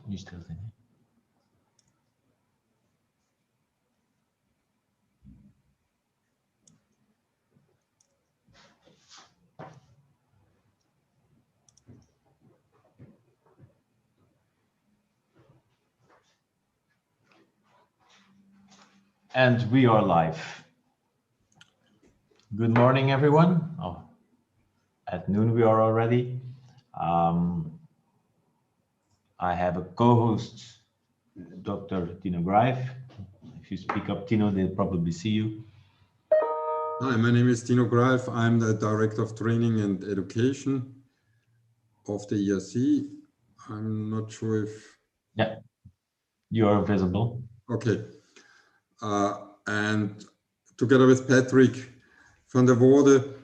Nu stil zijn. Hè? And we are live. Good morning, everyone. Oh, at noon we are already. I have a co-host, Dr. Tino Greif. If you speak up, Tino, they'll probably see you. Hi, my name is Tino Greif. I'm the Director of Training and Education of the ERC. I'm not sure if... Yeah, you are visible. Okay. And together with Patrick van der Voorde,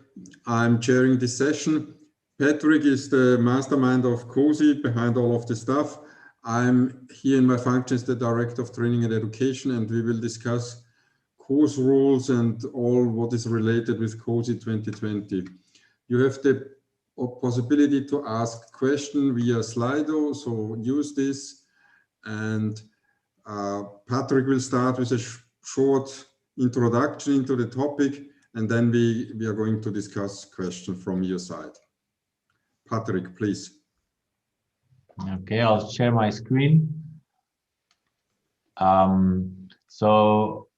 I'm chairing this session. Patrick is the mastermind of Cosy, behind all of the stuff. I'm here in my function as the Director of Training and Education, and we will discuss course rules and all what is related with Cosy 2020. You have the possibility to ask questions via Slido, so use this. And Patrick will start with a short introduction into the topic, and then we are going to discuss questions from your side. Patrick, please. Okay, I'll share my screen. So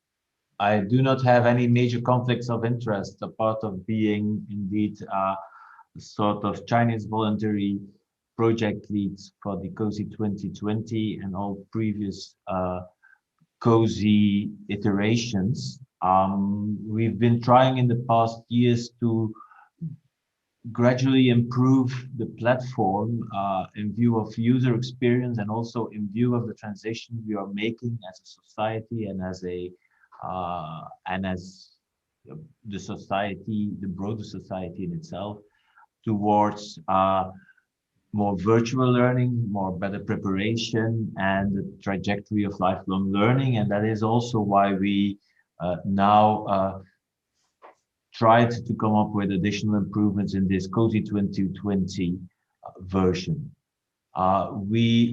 I do not have any major conflicts of interest apart of being indeed sort of Chinese voluntary project leads for the Cosy 2020 and all previous Cosy iterations. We've been trying in the past years to gradually improve the platform in view of user experience and also in view of the transition we are making as a society and as a the society, the broader society in itself, towards more virtual learning, more better preparation, and the trajectory of lifelong learning. And that is also why we now tried to come up with additional improvements in this Cosy 2020 version.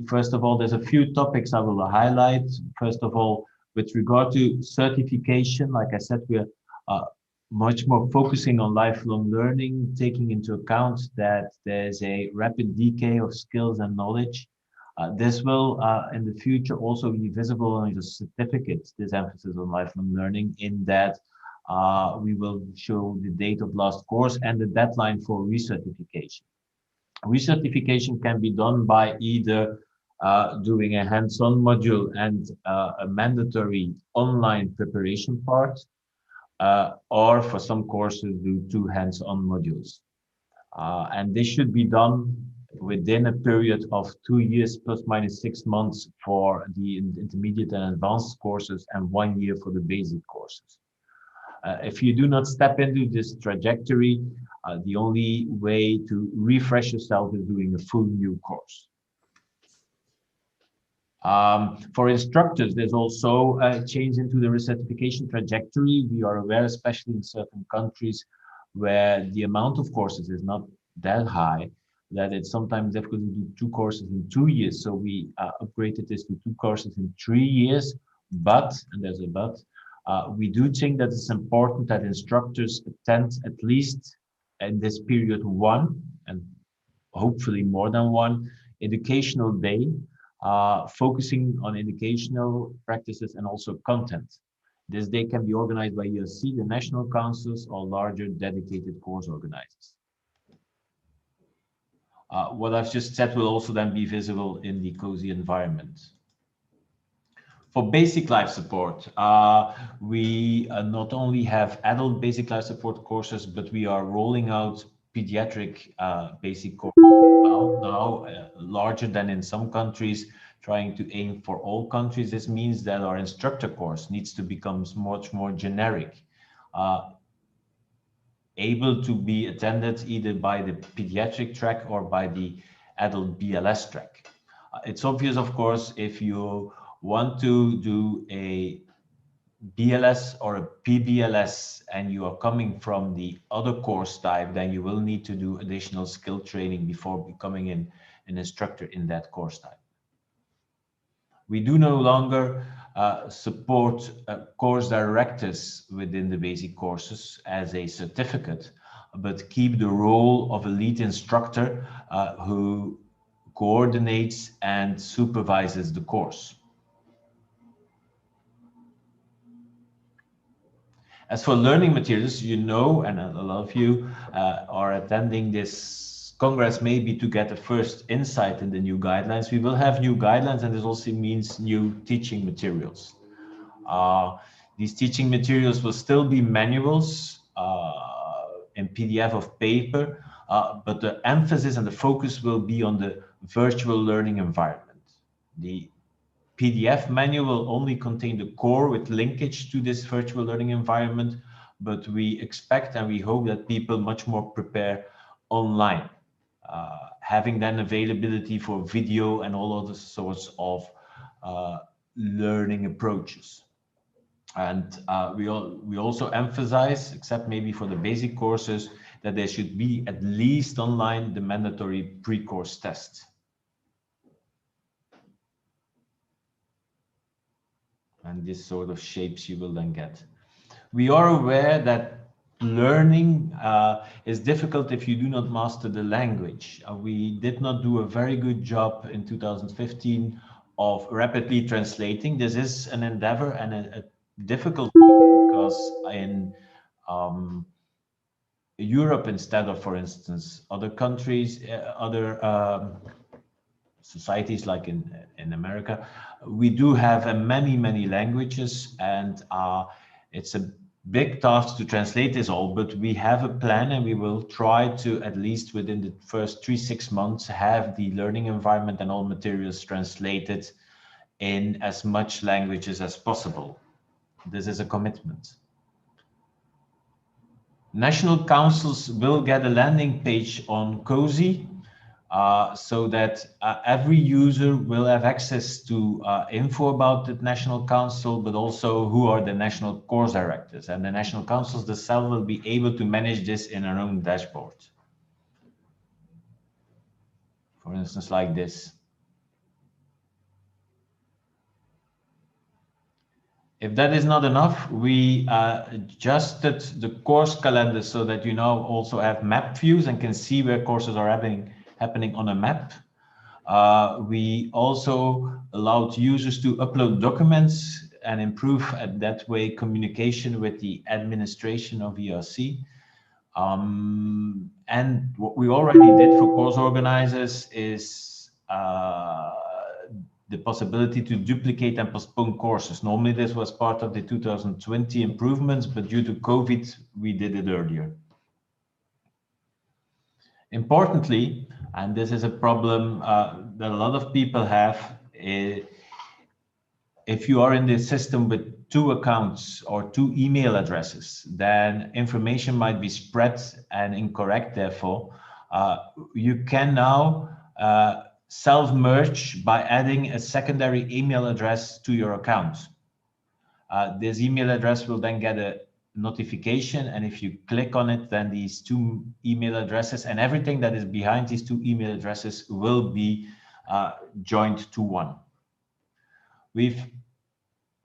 First of all, there's a few topics I will highlight. First of all, with regard to certification, like I said, we are much more focusing on lifelong learning, taking into account that there's a rapid decay of skills and knowledge. This will, in the future, also be visible on your certificates, this emphasis on lifelong learning, in that we will show the date of last course and the deadline for recertification. Recertification can be done by either doing a hands-on module and a mandatory online preparation part, or for some courses do 2 hands-on modules. And this should be done within a period of 2 years plus minus 6 months for the intermediate and advanced courses and 1 year for the basic courses. If you do not step into this trajectory, the only way to refresh yourself is doing a full new course. For instructors, there's also a change into the recertification trajectory. We are aware, especially in certain countries where the amount of courses is not that high, that it's sometimes difficult to do 2 courses in 2 years. So we upgraded this to 2 courses in 3 years, but, and there's a but, we do think that it's important that instructors attend at least in this period 1, and hopefully more than 1, educational day, focusing on educational practices and also content. This day can be organized by ERC, the national councils, or larger dedicated course organizers. What I've just said will also then be visible in the Cosy environment. For basic life support, we not only have adult basic life support courses, but we are rolling out pediatric basic courses now larger than in some countries, trying to aim for all countries. This means that our instructor course needs to become much more generic, able to be attended either by the pediatric track or by the adult BLS track. It's obvious, of course, if you want to do a BLS or a PBLS and you are coming from the other course type, then you will need to do additional skill training before becoming an instructor in that course type. We do no longer support course directors within the basic courses as a certificate, but keep the role of a lead instructor who coordinates and supervises the course. As for learning materials, you know, and a lot of you are attending this Congress maybe to get a first insight in the new guidelines. We will have new guidelines, and this also means new teaching materials. These teaching materials will still be manuals in PDF of paper, but the emphasis and the focus will be on the virtual learning environment. The PDF manual will only contain the core with linkage to this virtual learning environment, but we expect and we hope that people much more prepare online, having then availability for video and all other sorts of learning approaches. And we also emphasize, except maybe for the basic courses, that there should be at least online the mandatory pre-course test. And this sort of shapes you will then get. We are aware that learning is difficult if you do not master the language. We did not do a very good job in 2015 of rapidly translating. This is an endeavor and a difficult thing because in Europe, instead of, for instance, other countries, other societies like in America, we do have many languages, and it's a big task to translate this all, but we have a plan and we will try to, at least within the first 3-6 months, have the learning environment and all materials translated in as much languages as possible. This is a commitment. National councils will get a landing page on Cosy, so that every user will have access to info about the National Council, but also who are the national course directors. And the national councils themselves will be able to manage this in their own dashboard. For instance, like this. If that is not enough, we adjusted the course calendar so that you now also have map views and can see where courses are happening on a map. We also allowed users to upload documents and improve at that way communication with the administration of ERC. And what we already did for course organizers is the possibility to duplicate and postpone courses. Normally this was part of the 2020 improvements, but due to COVID, we did it earlier. Importantly, and this is a problem that a lot of people have, if you are in the system with 2 accounts or 2 email addresses, then information might be spread and incorrect. Therefore, you can now self-merge by adding a secondary email address to your account. This email address will then get a notification, and if you click on it, then these 2 email addresses and everything that is behind these 2 email addresses will be joined to one. We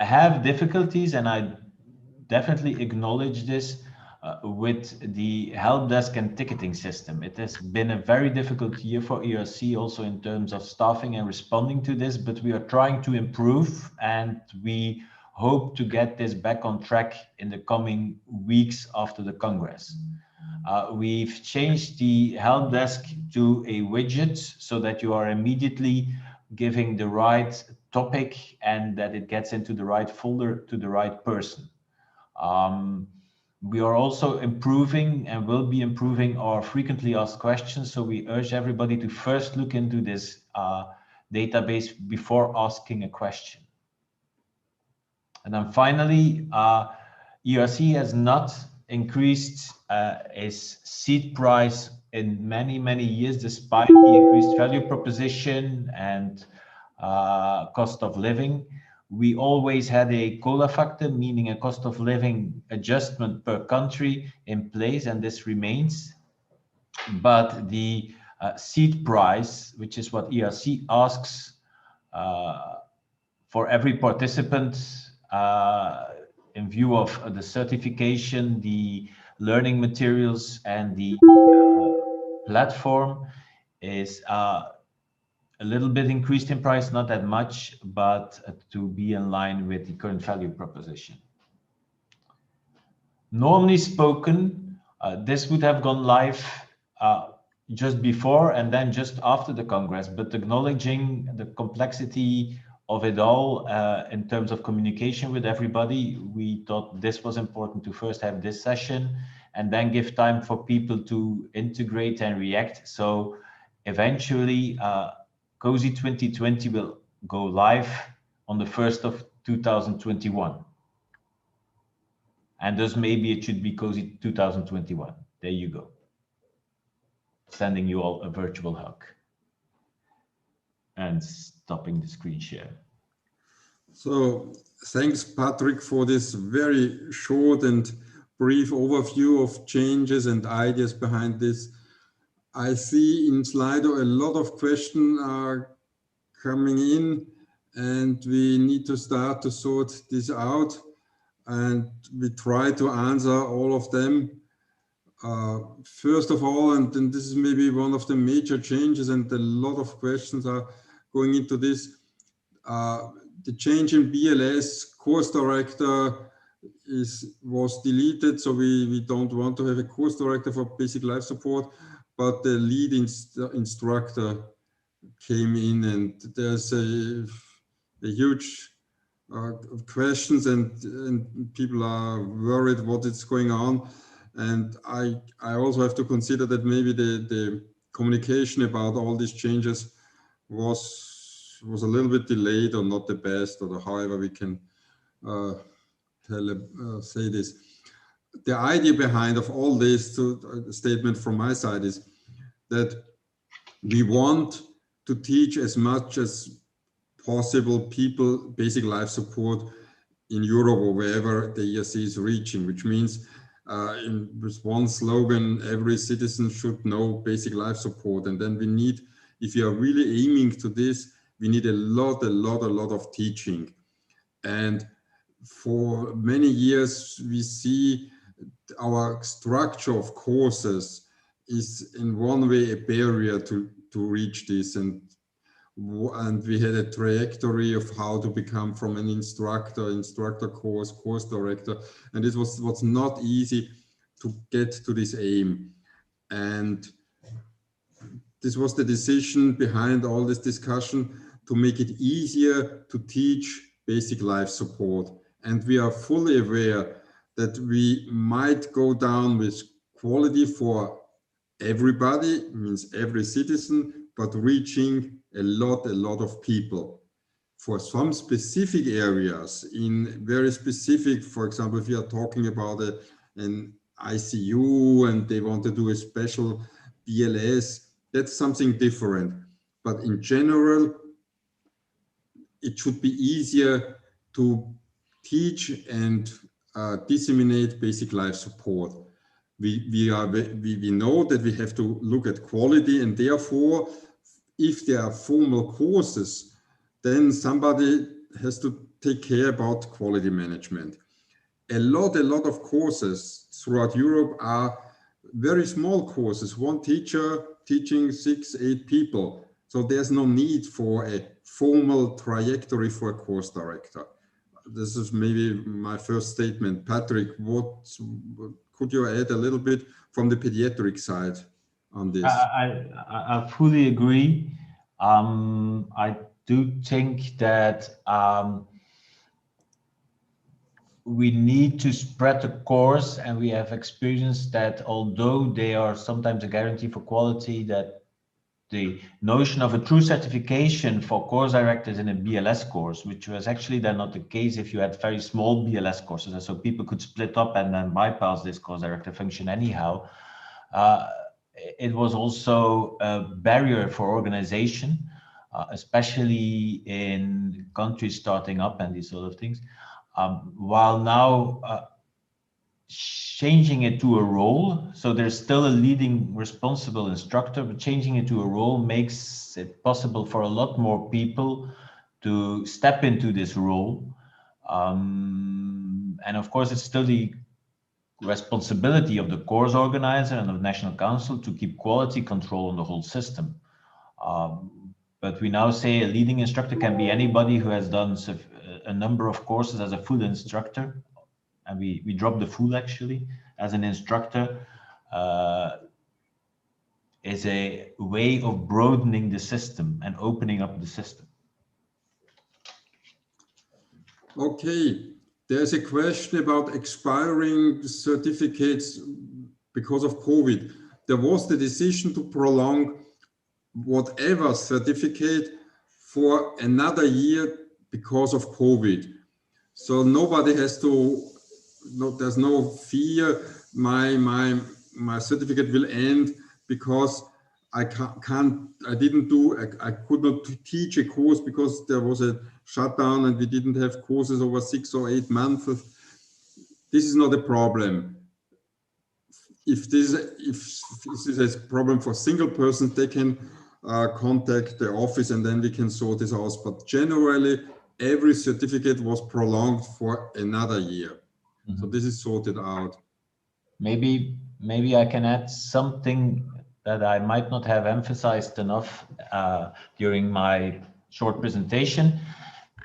have difficulties, and I definitely acknowledge this, with the help desk and ticketing system. It has been a very difficult year for ERC, also in terms of staffing and responding to this, but we are trying to improve, and we hope to get this back on track in the coming weeks after the Congress. We've changed the help desk to a widget so that you are immediately giving the right topic and that it gets into the right folder to the right person. We are also improving and will be improving our frequently asked questions. So we urge everybody to first look into this database before asking a question. And then finally, ERC has not increased its seat price in many years, despite the increased value proposition and cost of living. We always had a COLA factor, meaning a cost of living adjustment per country in place, and this remains. But the seat price, which is what ERC asks for every participant, in view of the certification, the learning materials, and the platform is a little bit increased in price, not that much, but to be in line with the current value proposition. Normally spoken, this would have gone live just before and then just after the Congress, but acknowledging the complexity of it all in terms of communication with everybody, we thought this was important to first have this session and then give time for people to integrate and react. So eventually, Cosy 2020 will go live on the 1st of 2021. And thus maybe it should be Cosy 2021. There you go. Sending you all a virtual hug. And stopping the screen share. So thanks, Patrick, for this very short and brief overview of changes and ideas behind this. I see in Slido a lot of questions are coming in, and we need to start to sort this out. And we try to answer all of them. First of all, and this is maybe one of the major changes, and a lot of questions are going into this, the change in BLS course director was deleted, so we don't want to have a course director for basic life support, but the lead instructor came in, and there's a huge questions, and people are worried what is going on. And I also have to consider that maybe the communication about all these changes was a little bit delayed, or not the best, or however we can say this. The idea behind of all this statement from my side is that we want to teach as much as possible people basic life support in Europe or wherever the ERC is reaching, which means with one slogan, every citizen should know basic life support. And then we need, if you are really aiming to this, we need a lot of teaching. And for many years, we see our structure of courses is in one way a barrier to reach this. And we had a trajectory of how to become from an instructor course director, and it was not easy to get to this aim. And this was the decision behind all this discussion, to make it easier to teach basic life support. And we are fully aware that we might go down with quality for everybody, means every citizen, but reaching a lot of people. For some specific areas, in very specific, for example, if you are talking about an ICU and they want to do a special BLS, that's something different. But in general, it should be easier to teach and disseminate basic life support. We know that we have to look at quality, and therefore, if there are formal courses, then somebody has to take care about quality management. A lot of courses throughout Europe are very small courses, one teacher teaching 6-8 people. So there's no need for a formal trajectory for a course director. This is maybe my first statement. Patrick, what could you add a little bit from the pediatric side on this? I fully agree. I do think that we need to spread the course, and we have experienced that although they are sometimes a guarantee for quality, that the notion of a true certification for course directors in a BLS course, which was actually then not the case if you had very small BLS courses, and so people could split up and then bypass this course director function anyhow. It was also a barrier for organization, especially in countries starting up and these sort of things. While now changing it to a role, so there's still a leading responsible instructor, but changing it to a role makes it possible for a lot more people to step into this role. And of course, it's still the responsibility of the course organizer and of National Council to keep quality control on the whole system. But we now say a leading instructor can be anybody who has done a number of courses as a full instructor, and we drop the full actually as an instructor. Is a way of broadening the system and opening up the system. Okay, there's a question about expiring certificates because of COVID. There was the decision to prolong whatever certificate for another year because of COVID. So nobody has to, there's no fear my certificate will end because I could not teach a course because there was a shutdown and we didn't have courses over 6 or 8 months. This is not a problem. If this is a problem for single persons, they can contact the office and then we can sort this out. But generally, every certificate was prolonged for another year. So this is sorted out. Maybe I can add something that I might not have emphasized enough during my short presentation.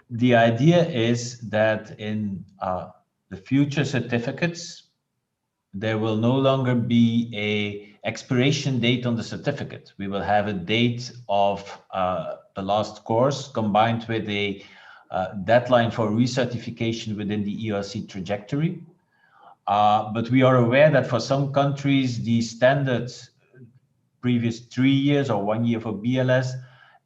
The idea is that in the future certificates, there will no longer be a expiration date on the certificate. We will have a date of the last course combined with a deadline for recertification within the ERC trajectory. But we are aware that for some countries, the standard previous 3 years or 1 year for BLS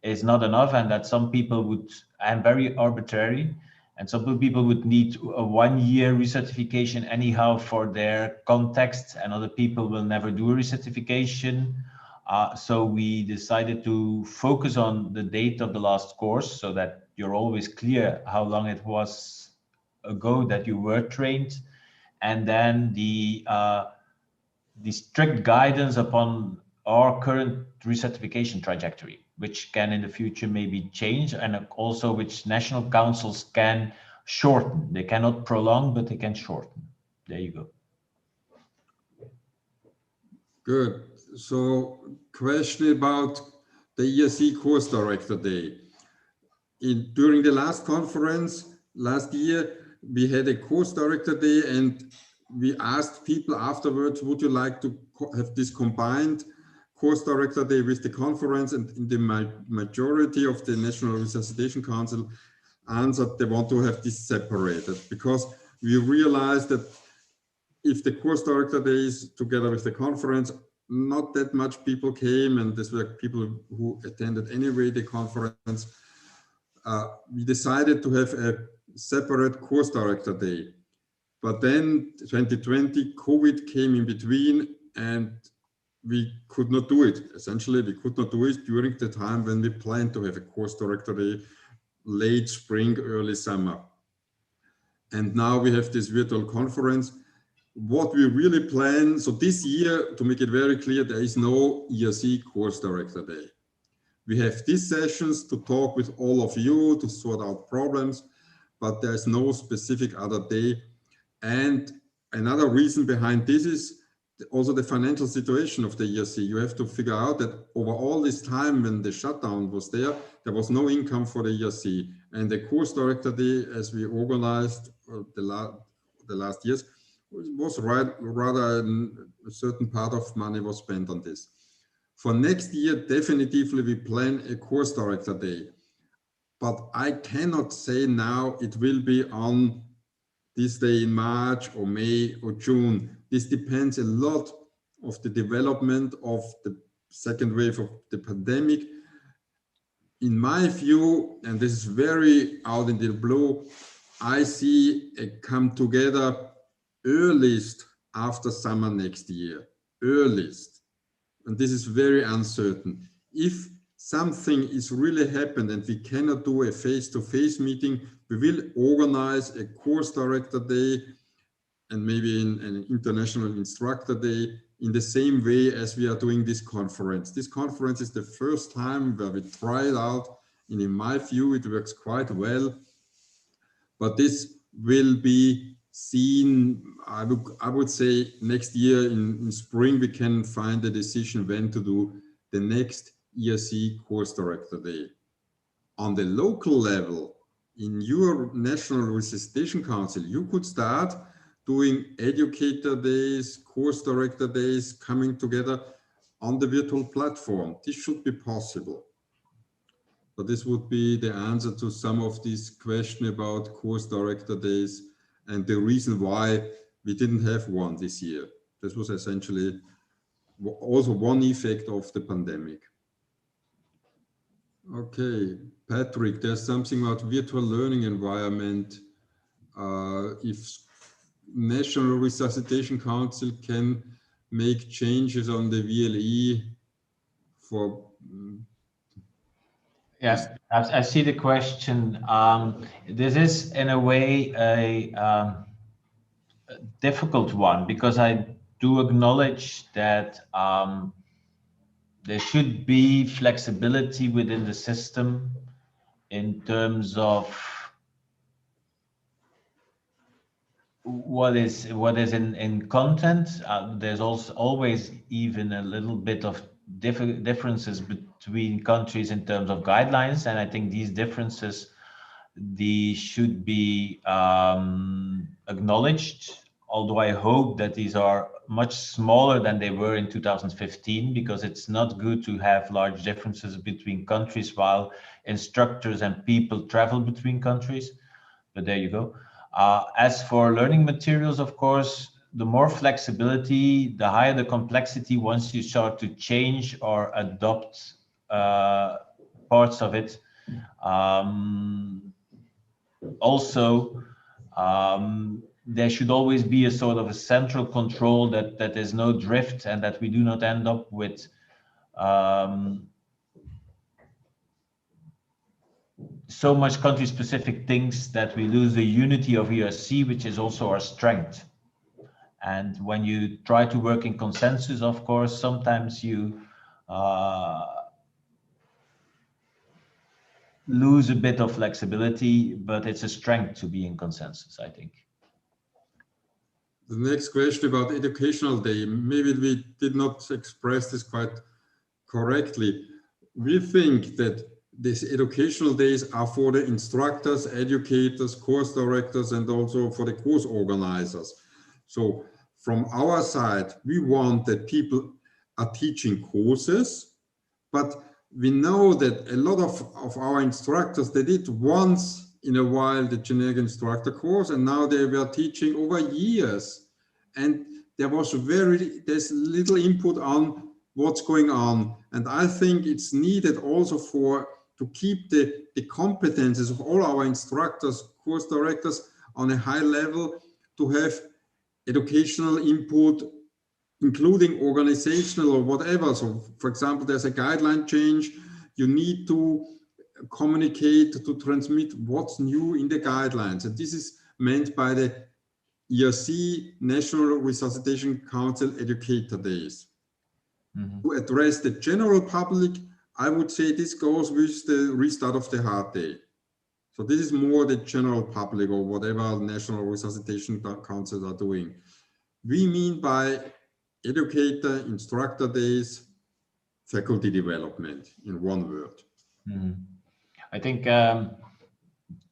is not enough, and that some people would, and very arbitrary, and some people would need a 1 year recertification anyhow for their context, and other people will never do a recertification. So we decided to focus on the date of the last course so that you're always clear how long it was ago that you were trained. And then the strict guidance upon our current recertification trajectory, which can in the future maybe change, and also which national councils can shorten. They cannot prolong, but they can shorten. There you go. Good. So question about the ERC Course Director Day. During the last conference last year, we had a Course Director Day and we asked people afterwards, would you like to have this combined Course Director Day with the conference? And in the majority of the National Resuscitation Council answered they want to have this separated, because we realized that if the Course Director Day is together with the conference, not that much people came, and these were people who attended anyway the conference. We decided to have a separate Course Director Day. But then 2020, COVID came in between and we could not do it. Essentially, we could not do it during the time when we planned to have a Course Director Day, late spring, early summer. And now we have this virtual conference. What we really plan, so this year, to make it very clear, there is no ERC Course Director Day. We have these sessions to talk with all of you, to sort out problems, but there's no specific other day. And another reason behind this is also the financial situation of the ERC. You have to figure out that over all this time when the shutdown was there was no income for the ERC. And the Course Director Day, as we organized the last years, was rather a certain part of money was spent on this. For next year, definitively we plan a Course Director Day. But I cannot say now it will be on this day in March or May or June. This depends a lot of the development of the second wave of the pandemic. In my view, and this is very out in the blue, I see a come together earliest after summer next year, earliest. And this is very uncertain. If something is really happened and we cannot do a face-to-face meeting, we will organize a Course Director Day and maybe an International Instructor Day in the same way as we are doing this conference. This conference is the first time where we tried out And in my view, it works quite well. But this will be seen, I would say next year in spring, we can find a decision when to do the next ERC Course Director Day. On the local level, in your National Resuscitation Council, you could start doing educator days, course director days, coming together on the virtual platform. This should be possible. So this would be the answer to some of these questions about course director days and the reason why we didn't have one this year. This was essentially also one effect of the pandemic. Okay, Patrick, there's something about virtual learning environment. If National Resuscitation Council can make changes on the VLE for... Yeah, I see the question. This is in a way a difficult one, because I do acknowledge that there should be flexibility within the system in terms of what is in content. There's also always even a little bit of differences between countries in terms of guidelines, and I think these differences should be acknowledged, although I hope that these are much smaller than they were in 2015, because it's not good to have large differences between countries while instructors and people travel between countries. But there you go. As for learning materials, of course, the more flexibility, the higher the complexity once you start to change or adopt parts of it. Also, there should always be a sort of a central control that there's no drift, and that we do not end up with so much country-specific things that we lose the unity of ERC, which is also our strength. And when you try to work in consensus, of course, sometimes you lose a bit of flexibility, but it's a strength to be in consensus, I think. The next question about educational day, maybe we did not express this quite correctly. We think that these educational days are for the instructors, educators, course directors, and also for the course organizers. So from our side, we want that people are teaching courses, but we know that a lot of our instructors, they did once in a while the generic instructor course, and now they were teaching over years. And there's little input on what's going on. And I think it's needed also to keep the competences of all our instructors, course directors on a high level, to have educational input, including organizational or whatever. So for example, there's a guideline change, you need to communicate, to transmit what's new in the guidelines. And this is meant by the ERC, National Resuscitation Council Educator Days. Mm-hmm. To address the general public, I would say this goes with the restart of the heart day. So this is more the general public or whatever National Resuscitation Councils are doing. We mean by educator, instructor days, faculty development, in one word. Mm-hmm. I think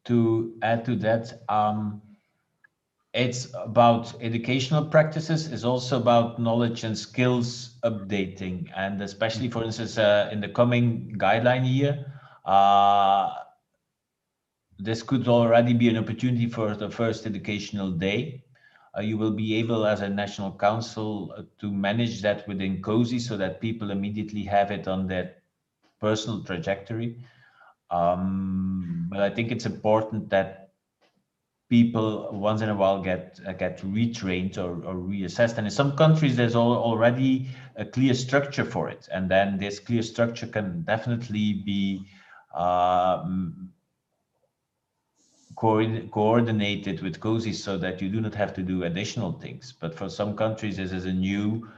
to add to that, it's about educational practices. It's also about knowledge and skills updating, and especially, for instance, in the coming guideline year, this could already be an opportunity for the first educational day. You will be able, as a national council, to manage that within Cosy, so that people immediately have it on their personal trajectory. But I think it's important that people once in a while get retrained or reassessed, and in some countries there's already a clear structure for it, and then this clear structure can definitely be coordinated with Cosy, so that you do not have to do additional things. But for some countries this is a new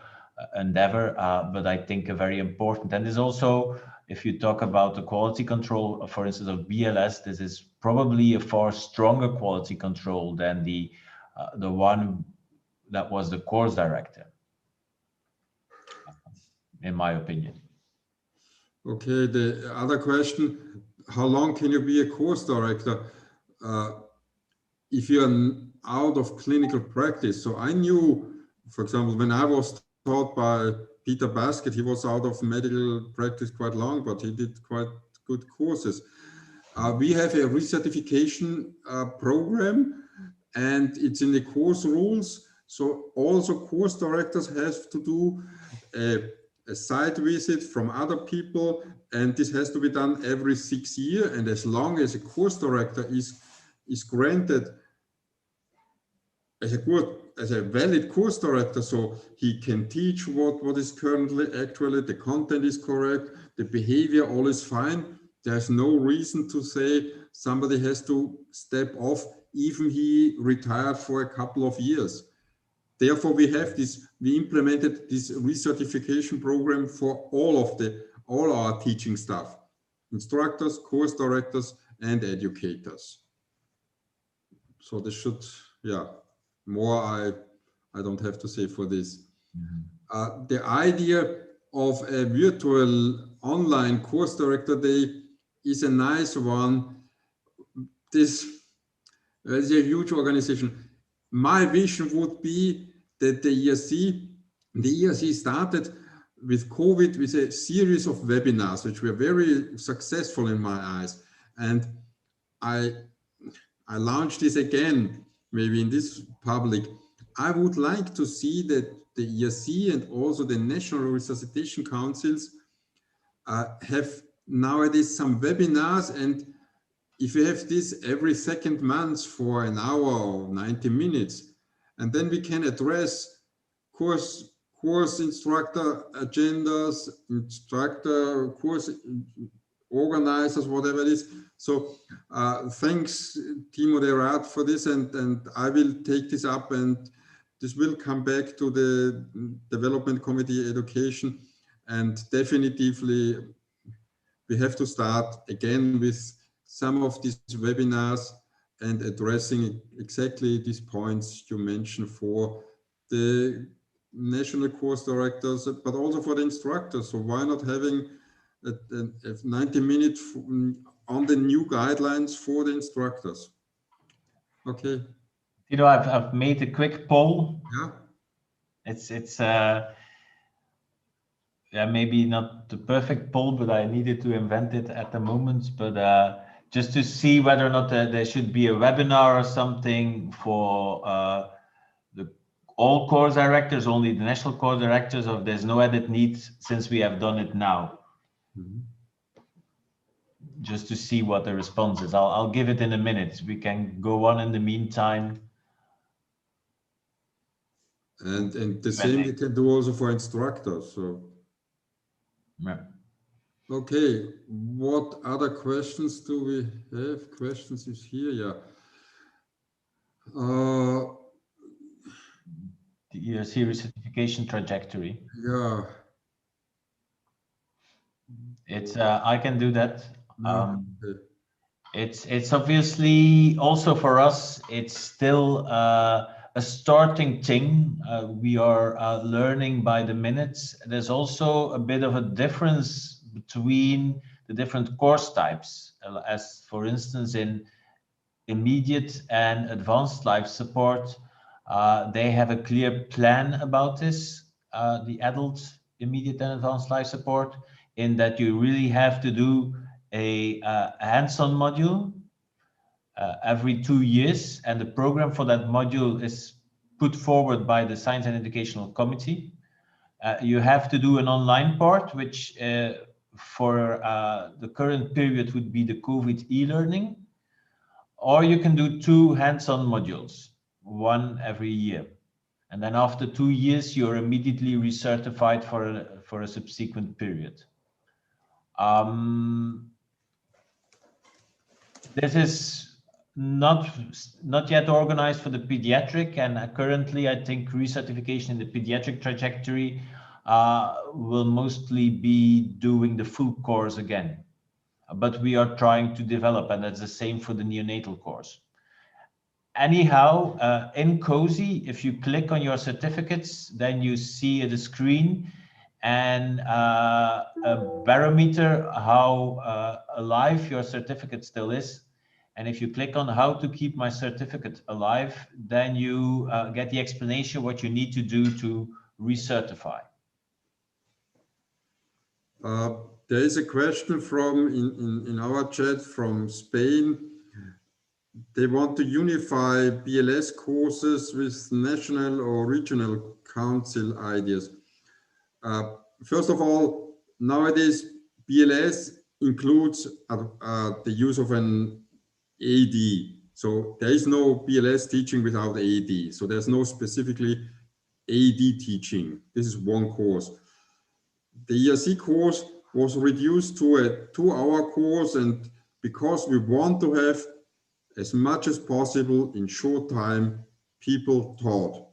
endeavor, but I think a very important, and is also if you talk about the quality control, for instance, of BLS, this is probably a far stronger quality control than the one that was the course director, in my opinion. Okay, the other question, how long can you be a course director if you're out of clinical practice? So I knew, for example, when I was taught by Peter Basket, he was out of medical practice quite long, but he did quite good courses. We have a recertification program, and it's in the course rules. So also course directors have to do a site visit from other people, and this has to be done every 6 years. And as long as a course director is granted as a valid course director, so he can teach what is currently actually, the content is correct, the behavior all is fine. There's no reason to say somebody has to step off, even he retired for a couple of years. Therefore, we implemented this recertification program for all our teaching staff, instructors, course directors, and educators. So this should, yeah, more I don't have to say for this. Mm-hmm. The idea of a virtual online course director day is a nice one. This is a huge organization. My vision would be that the ERC started with COVID with a series of webinars, which were very successful in my eyes. And I launched this again, maybe in this public. I would like to see that the ERC and also the National Resuscitation Councils have nowadays some webinars, and if you have this every second month for an hour or 90 minutes, and then we can address course instructor agendas, course organizers, whatever it is. So thanks, Timo de Raad, for this, and I will take this up, and this will come back to the Development Committee Education, and definitively we have to start again with some of these webinars and addressing exactly these points you mentioned for the national course directors, but also for the instructors. So why not having a 90-minute on the new guidelines for the instructors? Okay. You know, I've made a quick poll. Yeah. It's yeah, maybe not the perfect poll, but I needed to invent it at the moment. But just to see whether or not there should be a webinar or something for all course directors, only the national course directors, or there's no added need since we have done it now. Mm-hmm. Just to see what the response is. I'll give it in a minute. We can go on in the meantime. And the same we can do also for instructors. So. Yeah. Okay, what other questions do we have? Questions is here, yeah. The ERC recertification trajectory. Yeah. It's I can do that. Okay. It's obviously also for us. It's still a starting thing. We are learning by the minutes. There's also a bit of a difference between the different course types, as for instance in immediate and advanced life support. They have a clear plan about this, the adult immediate and advanced life support, in that you really have to do a hands-on module every 2 years, and the program for that module is put forward by the Science and Educational Committee. You have to do an online part, which for the current period would be the COVID e-learning, or you can do 2 hands-on modules, 1 every year. And then after 2 years, you're immediately recertified for a subsequent period. This is not yet organized for the pediatric, and currently I think recertification in the pediatric trajectory will mostly be doing the full course again. But we are trying to develop, and that's the same for the neonatal course. Anyhow, in Cosy, if you click on your certificates, then you see the screen and a barometer how alive your certificate still is. And if you click on how to keep my certificate alive, then you get the explanation what you need to do to recertify. There is a question from in our chat from Spain. They want to unify BLS courses with national or regional council ideas. First of all, nowadays BLS includes the use of an AD. So there is no BLS teaching without AD. So there's no specifically AD teaching. This is one course. The ERC course was reduced to a 2-hour course, and because we want to have as much as possible in short time people taught.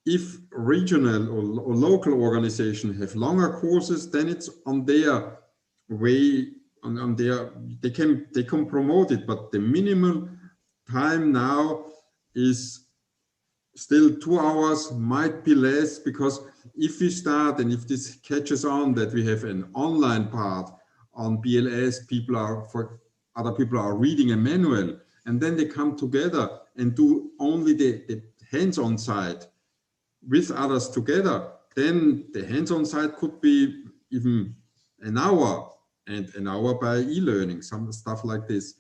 If regional or local organizations have longer courses, then it's on their way, on their, they can promote it, but the minimum time now is still 2 hours, might be less, because if we start and if this catches on that we have an online part on BLS, other people are reading a manual, and then they come together and do only the hands-on side with others together, then the hands-on side could be even an hour, and an hour by e-learning, some stuff like this.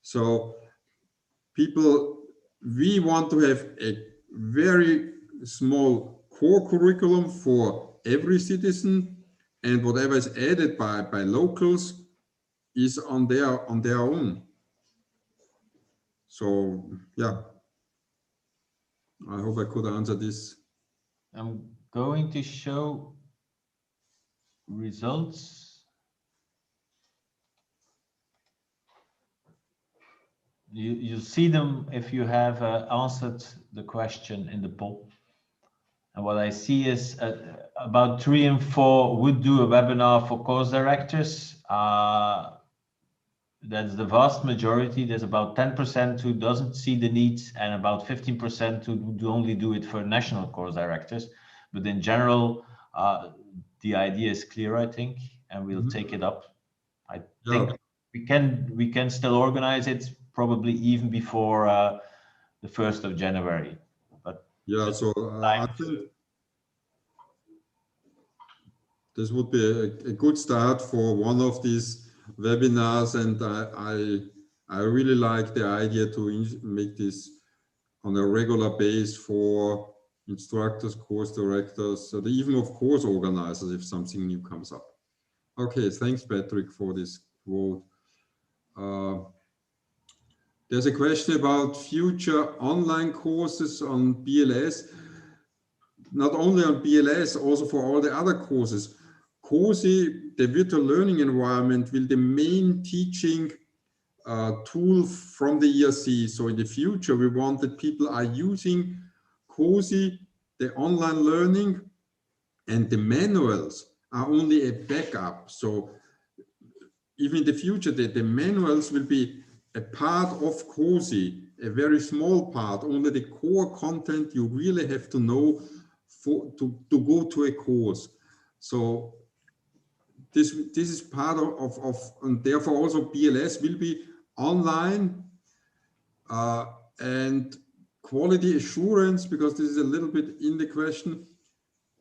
So we want to have a very small core curriculum for every citizen, and whatever is added by locals is on their own. So yeah, I hope I could answer this. I'm going to show results. You'll see them if you have answered the question in the poll. And what I see is about 3 in 4 would do a webinar for course directors. That's the vast majority. There's about 10% who doesn't see the needs, and about 15% who do only do it for national course directors. But in general, the idea is clear, I think, and we'll take it up. I think we can still organize it, probably even before the 1st of January. But yeah, so I think this would be a good start for one of these webinars, and I really like the idea to make this on a regular base for instructors, course directors, so even of course organizers if something new comes up. Okay, thanks Patrick for this quote. There's a question about future online courses on BLS. Not only on BLS, also for all the other courses. Cosy, the virtual learning environment, will the main teaching tool from the ERC. So in the future, we want that people are using Cosy, the online learning, and the manuals are only a backup. So even in the future, the manuals will be a part of Cosy, a very small part, only the core content you really have to know to go to a course. So this is part of and therefore also BLS will be online, and quality assurance, because this is a little bit in the question.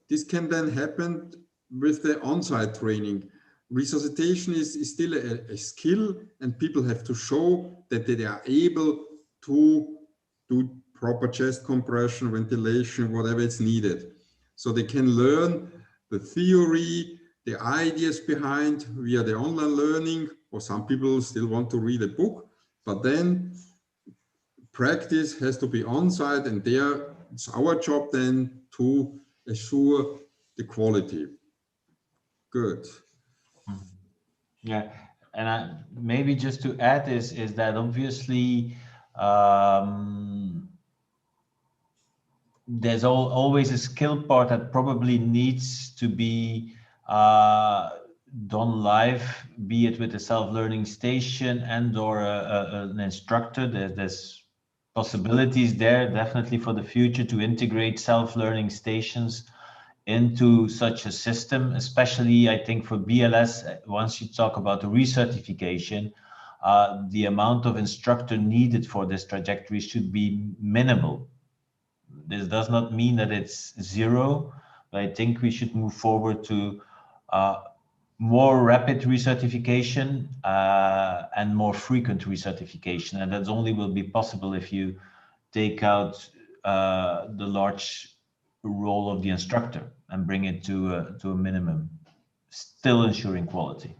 This can then happen with the on-site training. Resuscitation is still a skill, and people have to show that they are able to do proper chest compression, ventilation, whatever is needed. So they can learn the theory, the ideas behind via the online learning, or some people still want to read a book, but then practice has to be on-site, and there it's our job then to assure the quality. Good. Yeah, and maybe just to add is that obviously there's always a skill part that probably needs to be done live, be it with a self-learning station and or an instructor. There's possibilities there definitely for the future to integrate self-learning stations into such a system, especially I think for BLS. Once you talk about the recertification, the amount of instructor needed for this trajectory should be minimal. This does not mean that it's zero, but I think we should move forward to more rapid recertification and more frequent recertification. And that only will be possible if you take out the large role of the instructor and bring it to a minimum, still ensuring quality.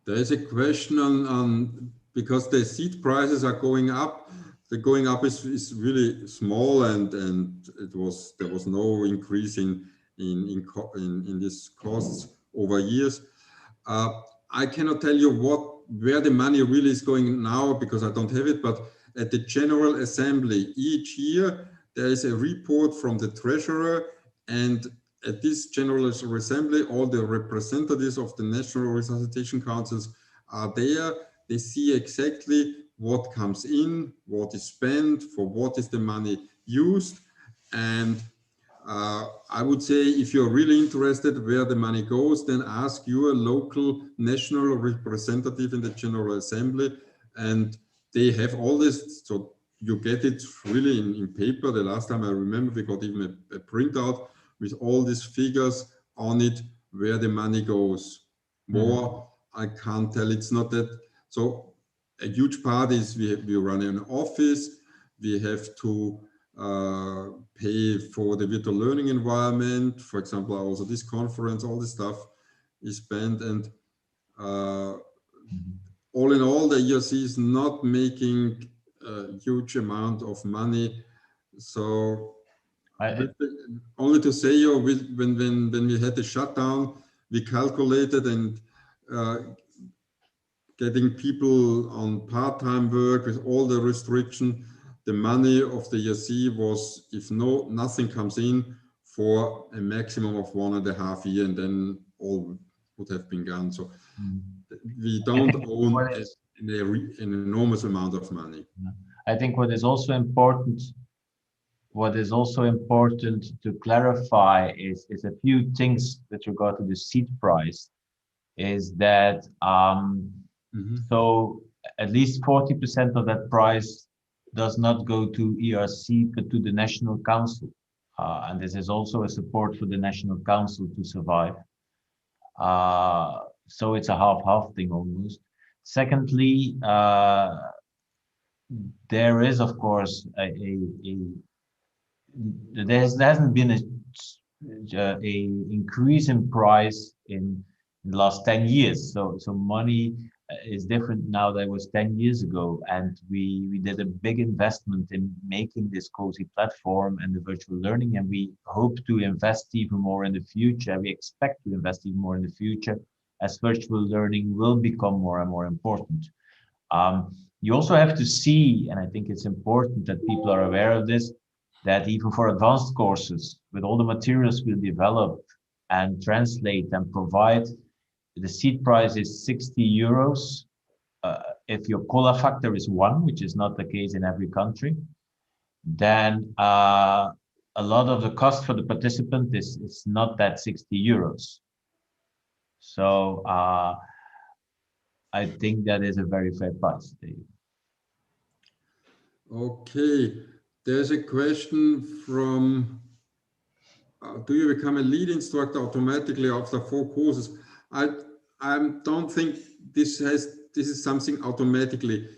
There is a question on because the seed prices are going up. The going up is really small, and there was no increase in these costs over years. I cannot tell you where the money really is going now because I don't have it. But at the General Assembly each year there is a report from the Treasurer, and at this General Assembly, all the representatives of the National Resuscitation Councils are there. They see exactly what comes in, what is spent, for what is the money used. And I would say if you're really interested where the money goes, then ask your local national representative in the General Assembly, and they have all this. So you get it really in paper. The last time I remember, we got even a printout with all these figures on it, where the money goes. More, I can't tell. It's not that. So a huge part is we run an office. We have to pay for the virtual learning environment. For example, also this conference, all this stuff is spent. And all in all, the ERC is not making a huge amount of money. So only to say, when we had the shutdown, we calculated, and getting people on part-time work with all the restriction, the money of the ERC was, if nothing comes in, for a maximum of 1.5 years, and then all would have been gone. So we don't own an enormous amount of money. I think what is also important to clarify is a few things with regard to the seed price. Is that so at least 40% of that price does not go to ERC but to the National Council, and this is also a support for the National Council to survive. So it's a half-half thing almost. Secondly, there is of course there hasn't been a increase in price in the last 10 years. So money is different now than it was 10 years ago. And we did a big investment in making this Cosy platform and the virtual learning. And we hope to invest even more in the future. We expect to invest even more in the future as virtual learning will become more and more important. You also have to see, and I think it's important that people are aware of this, that even for advanced courses, with all the materials we develop and translate and provide, the seed price is 60 euros. If your COLA factor is 1, which is not the case in every country, then a lot of the cost for the participant is not that 60 euros. So I think that is a very fair price. Okay, there's a question from, do you become a lead instructor automatically after 4 courses? I don't think this is something automatically.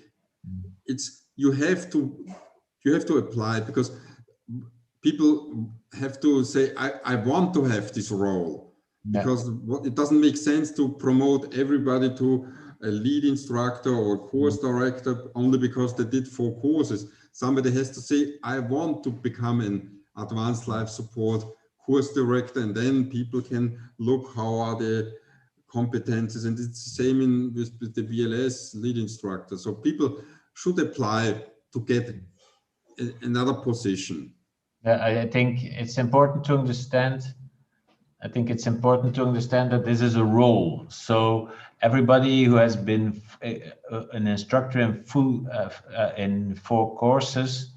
It's you have to apply, because people have to say, I want to have this role, because it doesn't make sense to promote everybody to a lead instructor or course director only because they did 4 courses. Somebody has to say, I want to become an advanced life support course director, and then people can look how are the competences, and it's the same with the BLS lead instructor. So people should apply to get another position. I think it's important to understand. I think it's important to understand that this is a role. So everybody who has been an instructor in 4 courses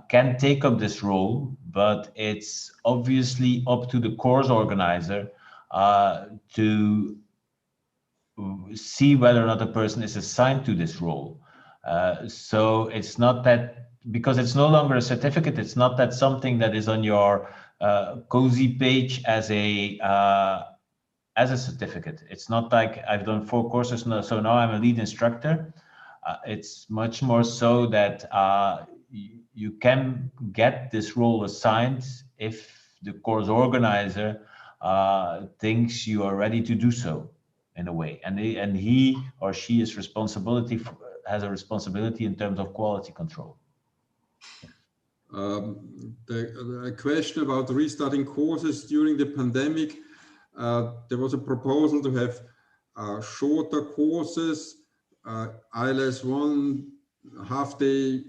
can take up this role, but it's obviously up to the course organizer to see whether or not a person is assigned to this role. So it's not that, because it's no longer a certificate, it's not that something that is on your Cosy page as a certificate. It's not like I've done 4 courses, now, so now I'm a lead instructor. It's much more so that you can get this role assigned if the course organizer thinks you are ready to do so, in a way, and he or she is has a responsibility in terms of quality control. A question about restarting courses during the pandemic. There was a proposal to have shorter courses, ILS 1 half day,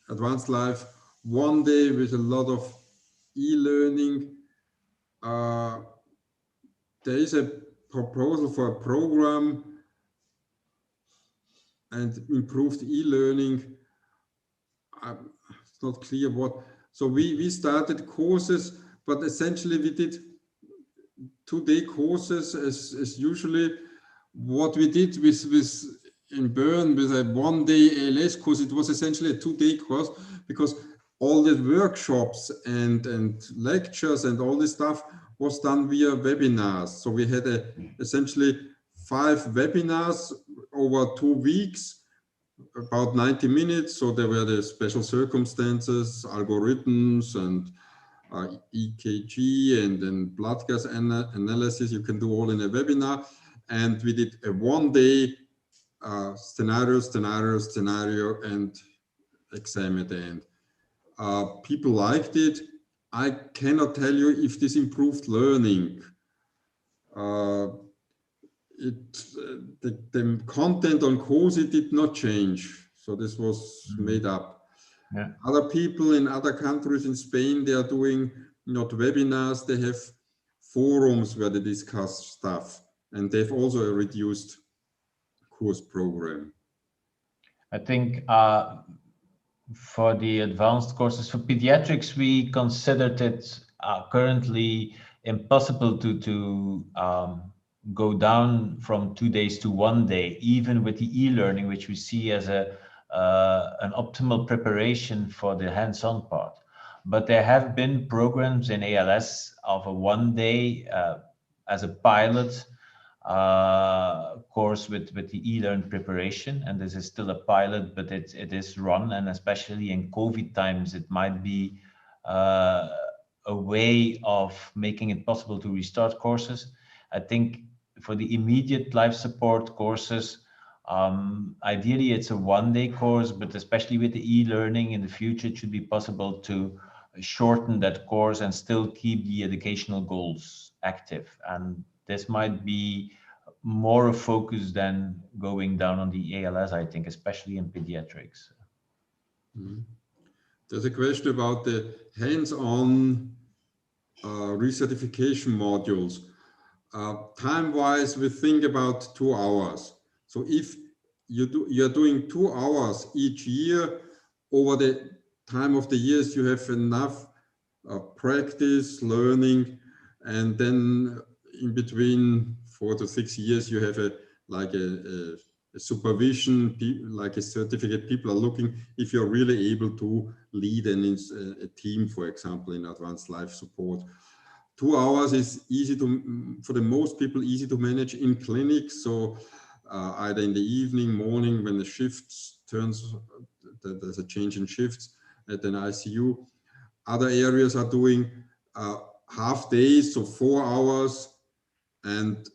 advanced life 1 day with a lot of e-learning. There is a proposal for a program and improved e-learning. It's not clear what. So we started courses, but essentially we did 2-day courses as usually. What we did with in Bern with a 1-day ALS course, it was essentially a 2-day course, because all the workshops and lectures and all this stuff was done via webinars. So we had essentially 5 webinars over 2 weeks, about 90 minutes. So there were the special circumstances, algorithms, and EKG, and then blood gas analysis. You can do all in a webinar. And we did a 1-day scenario, and exam at the end. People liked it. I cannot tell you if this improved learning. The content on Cosy did not change, so this was made up. Yeah. Other people in other countries, in Spain, they are doing not webinars, they have forums where they discuss stuff, and they've also a reduced course program. I think for the advanced courses for pediatrics, we considered it currently impossible to go down from 2 days to 1 day, even with the e-learning, which we see as an optimal preparation for the hands-on part. But there have been programs in ALS of a 1 day as a pilot course with the e-learn preparation, and this is still a pilot, but it is run, and especially in COVID times, it might be a way of making it possible to restart courses. I think for the immediate life support courses, ideally it's a 1-day course, but especially with the e-learning in the future, it should be possible to shorten that course and still keep the educational goals active. And this might be more a focus than going down on the ALS, I think, especially in pediatrics. There's a question about the hands-on recertification modules. Time-wise, we think about 2 hours. So if you're doing 2 hours each year, over the time of the years, you have enough practice, learning, and then in between 4 to 6 years, you have a supervision, like a certificate. People are looking if you're really able to lead a team, for example, in advanced life support. 2 hours is easy for the most people, easy to manage in clinics. So either in the evening, morning, when the shifts turns, there's a change in shifts at an ICU. Other areas are doing half days, so 4 hours. And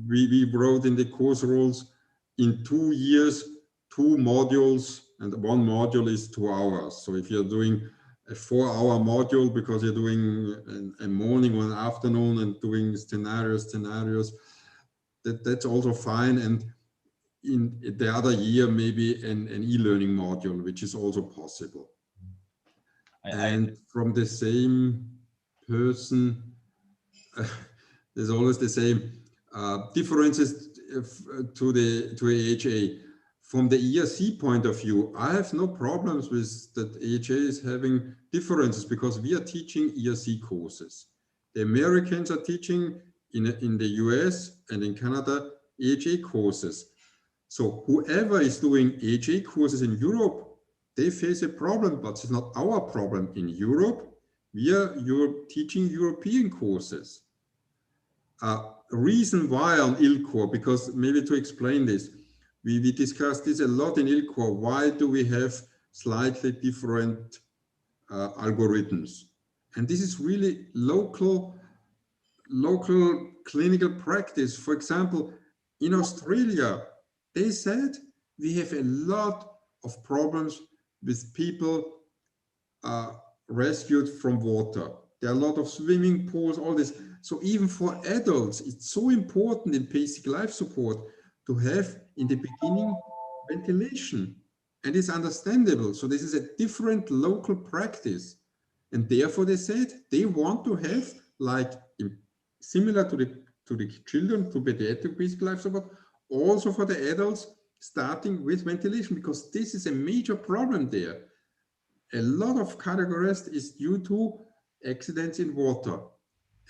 we wrote in the course rules, in 2 years, 2 modules, and 1 module is 2 hours. So if you're doing a 4-hour module because you're doing a morning or an afternoon and doing scenarios, that's also fine. And in the other year, maybe an e-learning module, which is also possible. And from the same person, there's always the same differences to AHA. From the ERC point of view, I have no problems with that AHA is having differences because we are teaching ERC courses. The Americans are teaching in the US and in Canada AHA courses. So whoever is doing AHA courses in Europe, they face a problem, but it's not our problem. In Europe, you're teaching European courses. Reason why on ILCOR, because maybe to explain this, we discussed this a lot in ILCOR. Why do we have slightly different algorithms? And this is really local clinical practice. For example, in Australia, they said we have a lot of problems with people rescued from water. There are a lot of swimming pools, all this. So even for adults, it's so important in basic life support to have in the beginning ventilation. And it's understandable. So this is a different local practice. And therefore they said they want to have, like similar to the children, to pediatric basic life support, also for the adults, starting with ventilation, because this is a major problem there. A lot of cardiac arrest is due to accidents in water.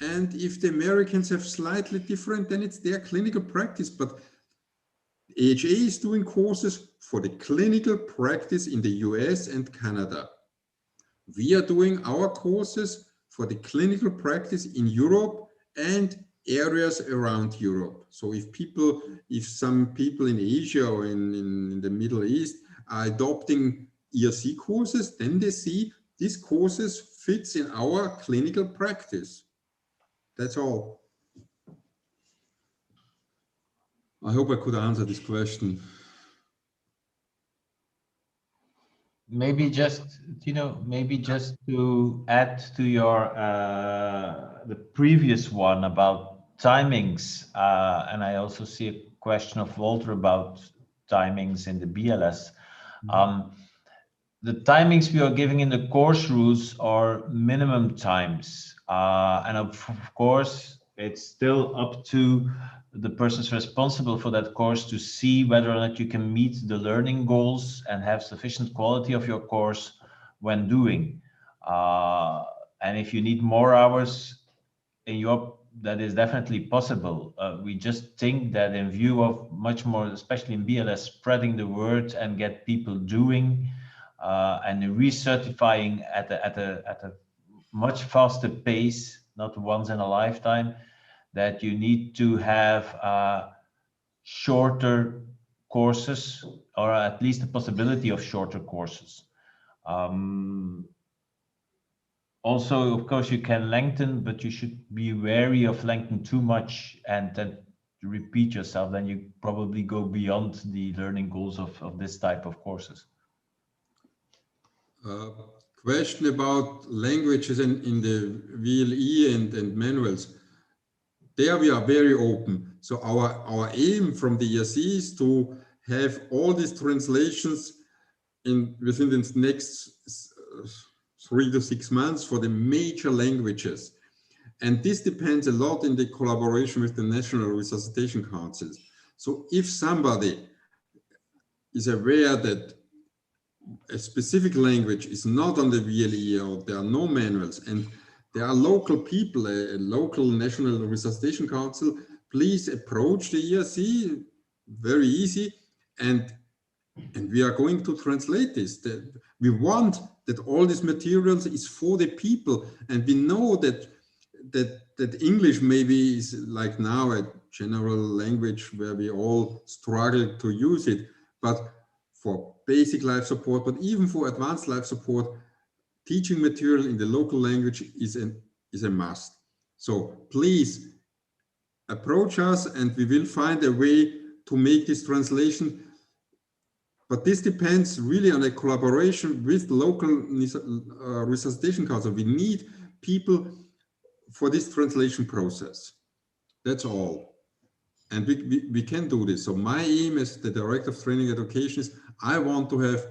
And if the Americans have slightly different, then it's their clinical practice. But AHA is doing courses for the clinical practice in the US and Canada. We are doing our courses for the clinical practice in Europe and areas around Europe. So if some people in Asia or in the Middle East are adopting ERC courses, then they see these courses fits in our clinical practice. That's all. I hope I could answer this question. Maybe just, maybe just to add to your the previous one about timings, and I also see a question of Walter about timings in the BLS. The timings we are giving in the course rules are minimum times, and of course it's still up to the persons responsible for that course to see whether or not you can meet the learning goals and have sufficient quality of your course when doing. And if you need more hours in your, that is definitely possible. We just think that in view of much more, especially in BLS, spreading the word and get people doing and recertifying at a much faster pace, not once in a lifetime, that you need to have shorter courses, or at least the possibility of shorter courses. Also, of course, you can lengthen, but you should be wary of lengthening too much and then repeat yourself. Then you probably go beyond the learning goals of this type of courses. Question about languages in the VLE and manuals. There we are very open. So our aim from the ERC is to have all these translations within the next 3 to 6 months for the major languages. And this depends a lot in the collaboration with the National Resuscitation Councils. So if somebody is aware that a specific language is not on the VLE or there are no manuals and there are local people, a local National Resuscitation Council, please approach the ERC, very easy, and we are going to translate this. We want that all these materials is for the people, and we know that English maybe is like now a general language where we all struggle to use it, but for basic life support, but even for advanced life support, teaching material in the local language is a must. So please approach us and we will find a way to make this translation. But this depends really on a collaboration with local resuscitation council. We need people for this translation process. That's all. And we can do this. So my aim as the Director of Training Education is I want to have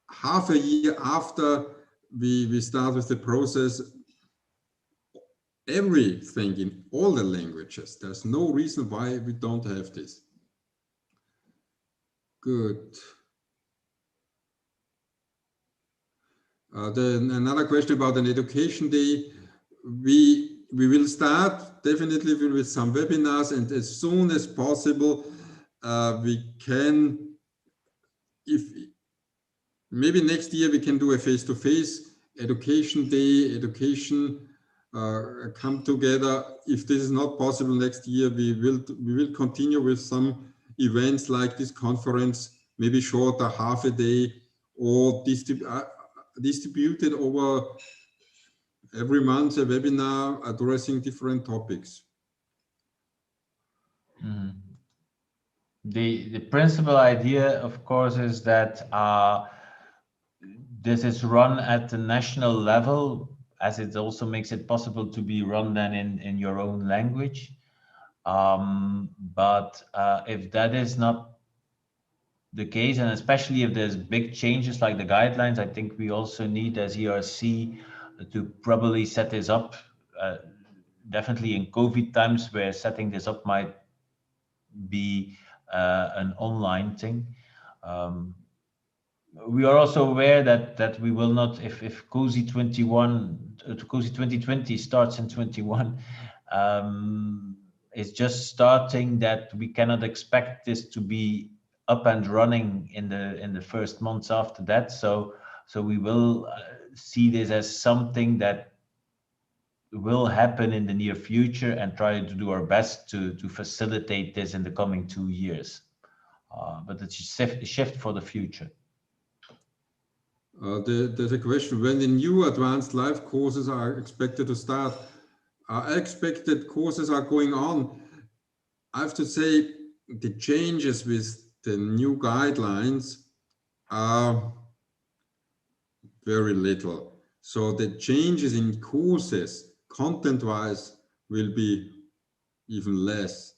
half a year after we start with the process, everything in all the languages. There's no reason why we don't have this. Good. Then another question about an education day. We will start definitely with some webinars, and as soon as possible, we can, if maybe next year we can do a face-to-face education day, education come together. If this is not possible next year, we will continue with some events like this conference, maybe shorter, half a day, or distributed over every month a webinar addressing different topics. Mhm. The principal idea, of course, is that this is run at the national level, as it also makes it possible to be run then in your own language. But if that is not the case, and especially if there's big changes like the guidelines, I think we also need as ERC to probably set this up, definitely in COVID times where setting this up might be an online thing. We are also aware that we will not, if Cosy 2020 starts in 21, it's just starting, that we cannot expect this to be up and running in the first months after that. So we will see this as something that will happen in the near future, and try to do our best to facilitate this in the coming 2 years. But it's a shift for the future. There's a question, when the new advanced life courses are expected to start? Expected courses are going on. I have to say the changes with the new guidelines are very little. So the changes in courses, content-wise, will be even less.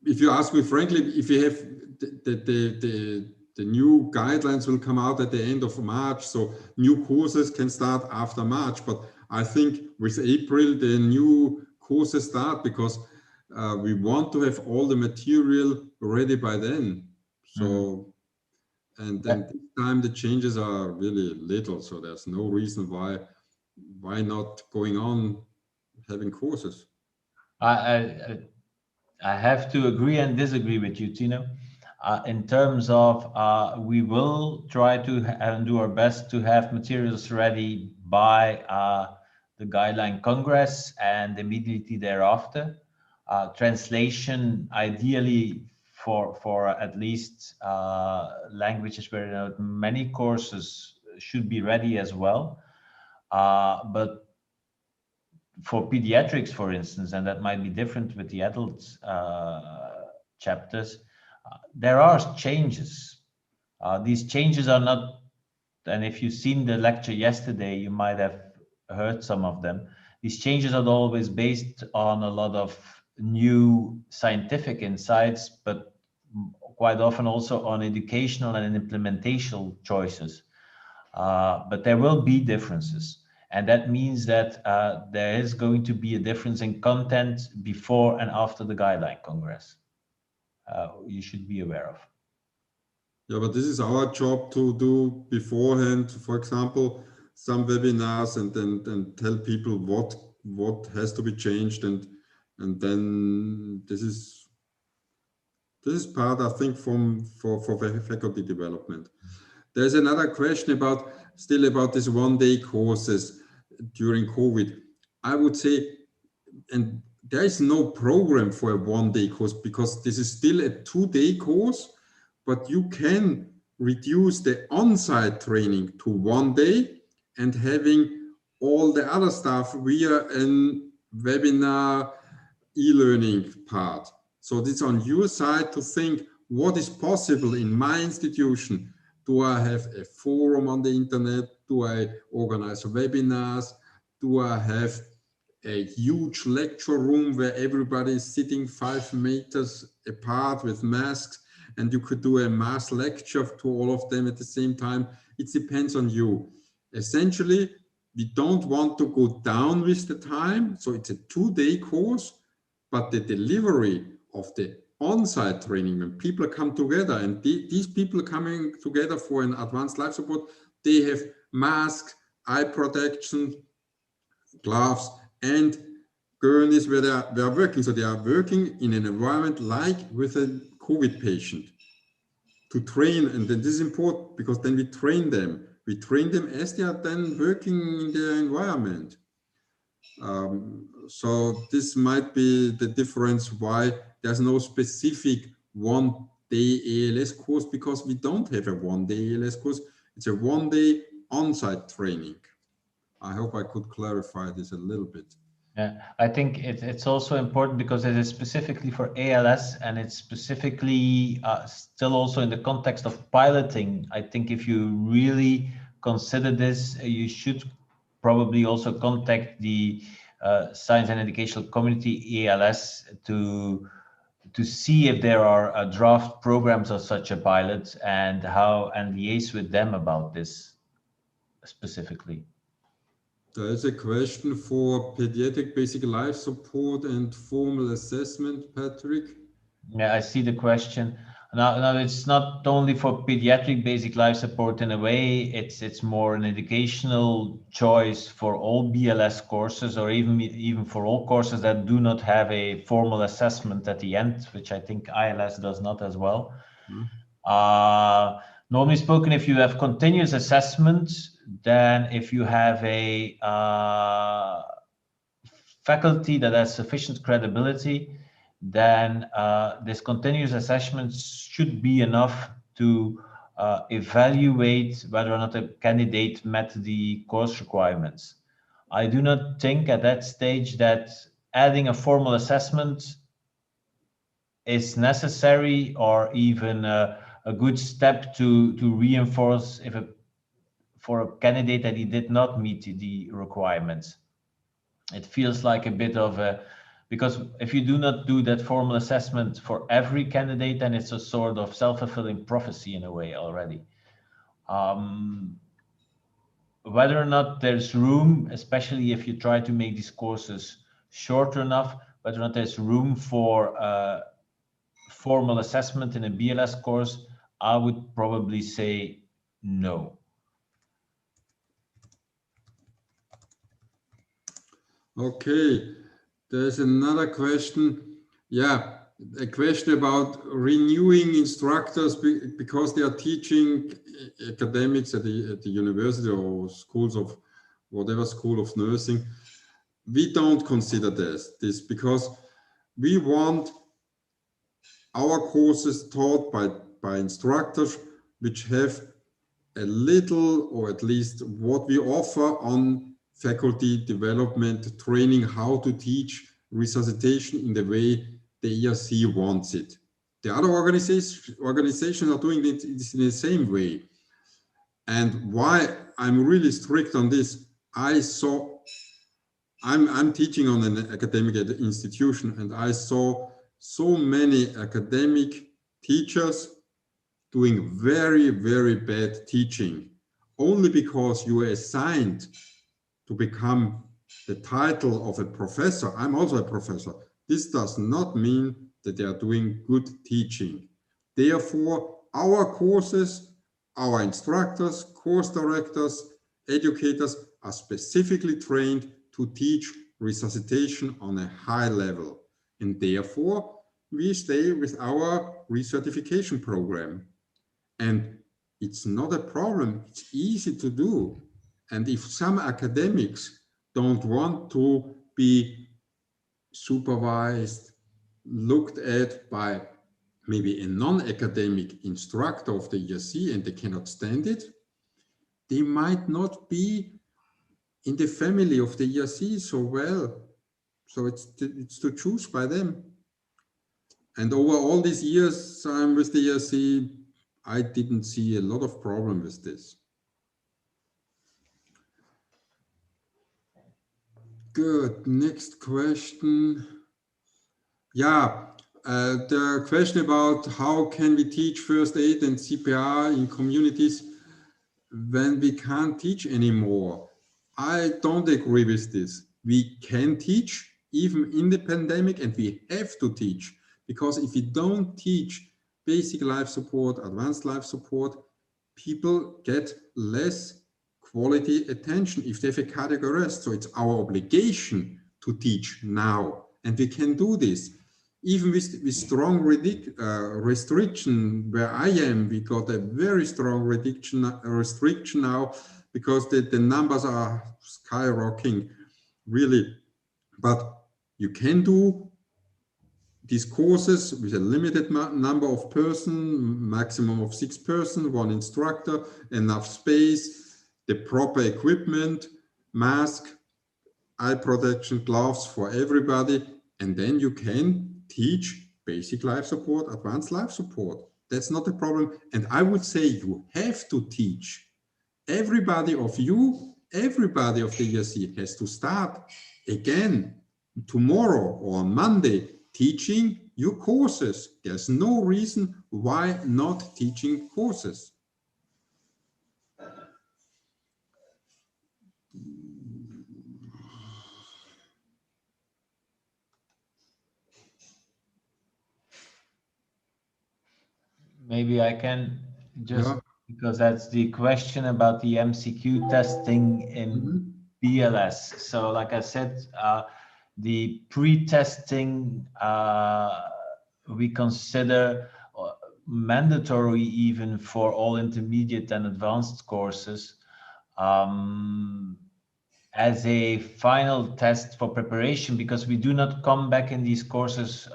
If you ask me frankly, if you have the new guidelines will come out at the end of March, so new courses can start after March. But I think with April, the new courses start, because we want to have all the material ready by then. So, and this time the changes are really little, so there's no reason why not going on having courses. I have to agree and disagree with you, Tino. In terms of, we will try to do our best to have materials ready by the Guideline Congress and immediately thereafter. Translation, ideally for at least languages where there are many courses, should be ready as well. But for pediatrics, for instance, and that might be different with the adults chapters, there are changes. These changes are not, and if you've seen the lecture yesterday, you might have heard some of them. These changes are always based on a lot of new scientific insights, but quite often also on educational and implementational choices. But there will be differences. And that means that there is going to be a difference in content before and after the Guideline Congress. You should be aware of. Yeah, but this is our job to do beforehand, for example, some webinars, and then tell people what has to be changed, and then this is part, I think, for faculty development. There's another question about this one-day courses during COVID. I would say, and there is no program for a one-day course, because this is still a 2-day course, but you can reduce the on-site training to 1 day and having all the other stuff via a webinar e-learning part. So it's on your side to think what is possible in my institution. Do I have a forum on the internet? Do I organize webinars? Do I have a huge lecture room where everybody is sitting 5 meters apart with masks and you could do a mass lecture to all of them at the same time. It depends on you. Essentially, we don't want to go down with the time. So it's a 2-day course, but the delivery of the on-site training, when people come together, and these people coming together for an advanced life support, they have masks, eye protection, gloves, and gurneys where they are working. So they are working in an environment like with a COVID patient to train. And then this is important because then we train them. We train them as they are then working in their environment. So this might be the difference why there's no specific 1-day ALS course, because we don't have a 1-day ALS course. It's a 1-day on-site training. I hope I could clarify this a little bit. Yeah, I think it's also important because it is specifically for ALS, and it's specifically still also in the context of piloting. I think if you really consider this, you should probably also contact the science and educational community ALS to see if there are draft programs of such a pilot, and liaise with them about this specifically. There is a question for pediatric basic life support and formal assessment, Patrick. Yeah, I see the question. Now it's not only for pediatric basic life support in a way, it's more an educational choice for all BLS courses, or even for all courses that do not have a formal assessment at the end, which I think ILS does not as well. Normally spoken, if you have continuous assessment, then if you have a faculty that has sufficient credibility, then this continuous assessment should be enough to evaluate whether or not a candidate met the course requirements. I do not think at that stage that adding a formal assessment is necessary, or even a good step to reinforce for a candidate that he did not meet the requirements. It feels like a bit of a, because if you do not do that formal assessment for every candidate, then it's a sort of self-fulfilling prophecy in a way already. Whether or not there's room, especially if you try to make these courses shorter enough, whether or not there's room for formal assessment in a BLS course, I would probably say no. Okay, there's another question. Yeah, a question about renewing instructors because they are teaching academics at the university or schools of whatever school of nursing. We don't consider this because we want our courses taught by instructors which have a little, or at least what we offer on faculty development training, how to teach resuscitation in the way the ERC wants it. The other organizations are doing it in the same way. And why I'm really strict on this, I'm teaching on an academic institution, and I saw so many academic teachers doing very, very bad teaching only because you are assigned to become the title of a professor. I'm also a professor. This does not mean that they are doing good teaching. Therefore, our courses, our instructors, course directors, educators are specifically trained to teach resuscitation on a high level. And therefore, we stay with our recertification program. And it's not a problem, it's easy to do. And if some academics don't want to be supervised, looked at by maybe a non-academic instructor of the ERC and they cannot stand it, they might not be in the family of the ERC so well. So it's to choose by them. And over all these years I'm with the ERC, I didn't see a lot of problem with this. Good. Next question. Yeah, The question about how can we teach first aid and CPR in communities when we can't teach anymore. I don't agree with this. We can teach even in the pandemic, and we have to teach, because if we don't teach basic life support, advanced life support, people get less quality attention if they have a cardiac arrest. So it's our obligation to teach now, and we can do this. Even with strong restriction, where I am, we got a very strong restriction now, because the numbers are skyrocketing, really. But you can do these courses with a limited number of persons, maximum of 6 persons, 1 instructor, enough space, the proper equipment, mask, eye protection, gloves for everybody, and then you can teach basic life support, advanced life support. That's not a problem. And I would say you have to teach. Everybody of you, everybody of the ERC has to start again tomorrow or on Monday teaching your courses. There's no reason why not teaching courses. Maybe I can just, Yeah. because that's the question about the MCQ testing in BLS. So like I said, the pre-testing we consider mandatory even for all intermediate and advanced courses, as a final test for preparation, because we do not come back in these courses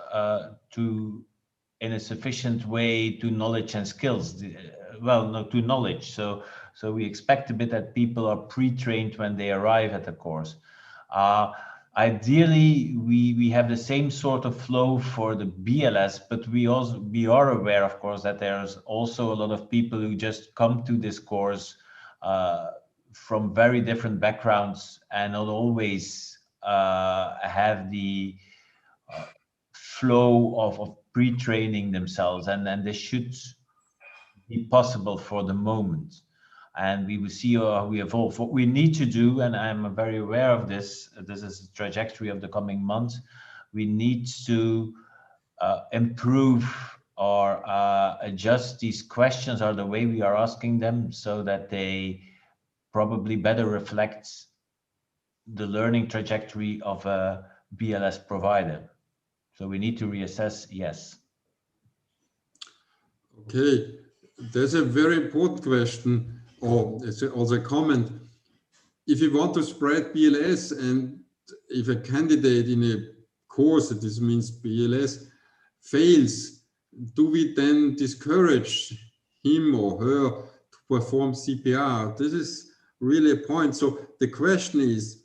in a sufficient way to knowledge and skills. Well, no, to knowledge. So we expect a bit that people are pre-trained when they arrive at the course. Ideally, we have the same sort of flow for the BLS, but we are aware, of course, that there's also a lot of people who just come to this course from very different backgrounds and not always have the flow of pre-training themselves, and this should be possible for the moment. And we will see how we evolve. What we need to do, and I'm very aware of this, this is the trajectory of the coming months, we need to improve or adjust these questions or the way we are asking them, so that they probably better reflect the learning trajectory of a BLS provider. So we need to reassess, yes. Okay, there's a very important question, or it's also a comment. If you want to spread BLS, and if a candidate in a course, this means BLS, fails, do we then discourage him or her to perform CPR? This is really a point. So the question is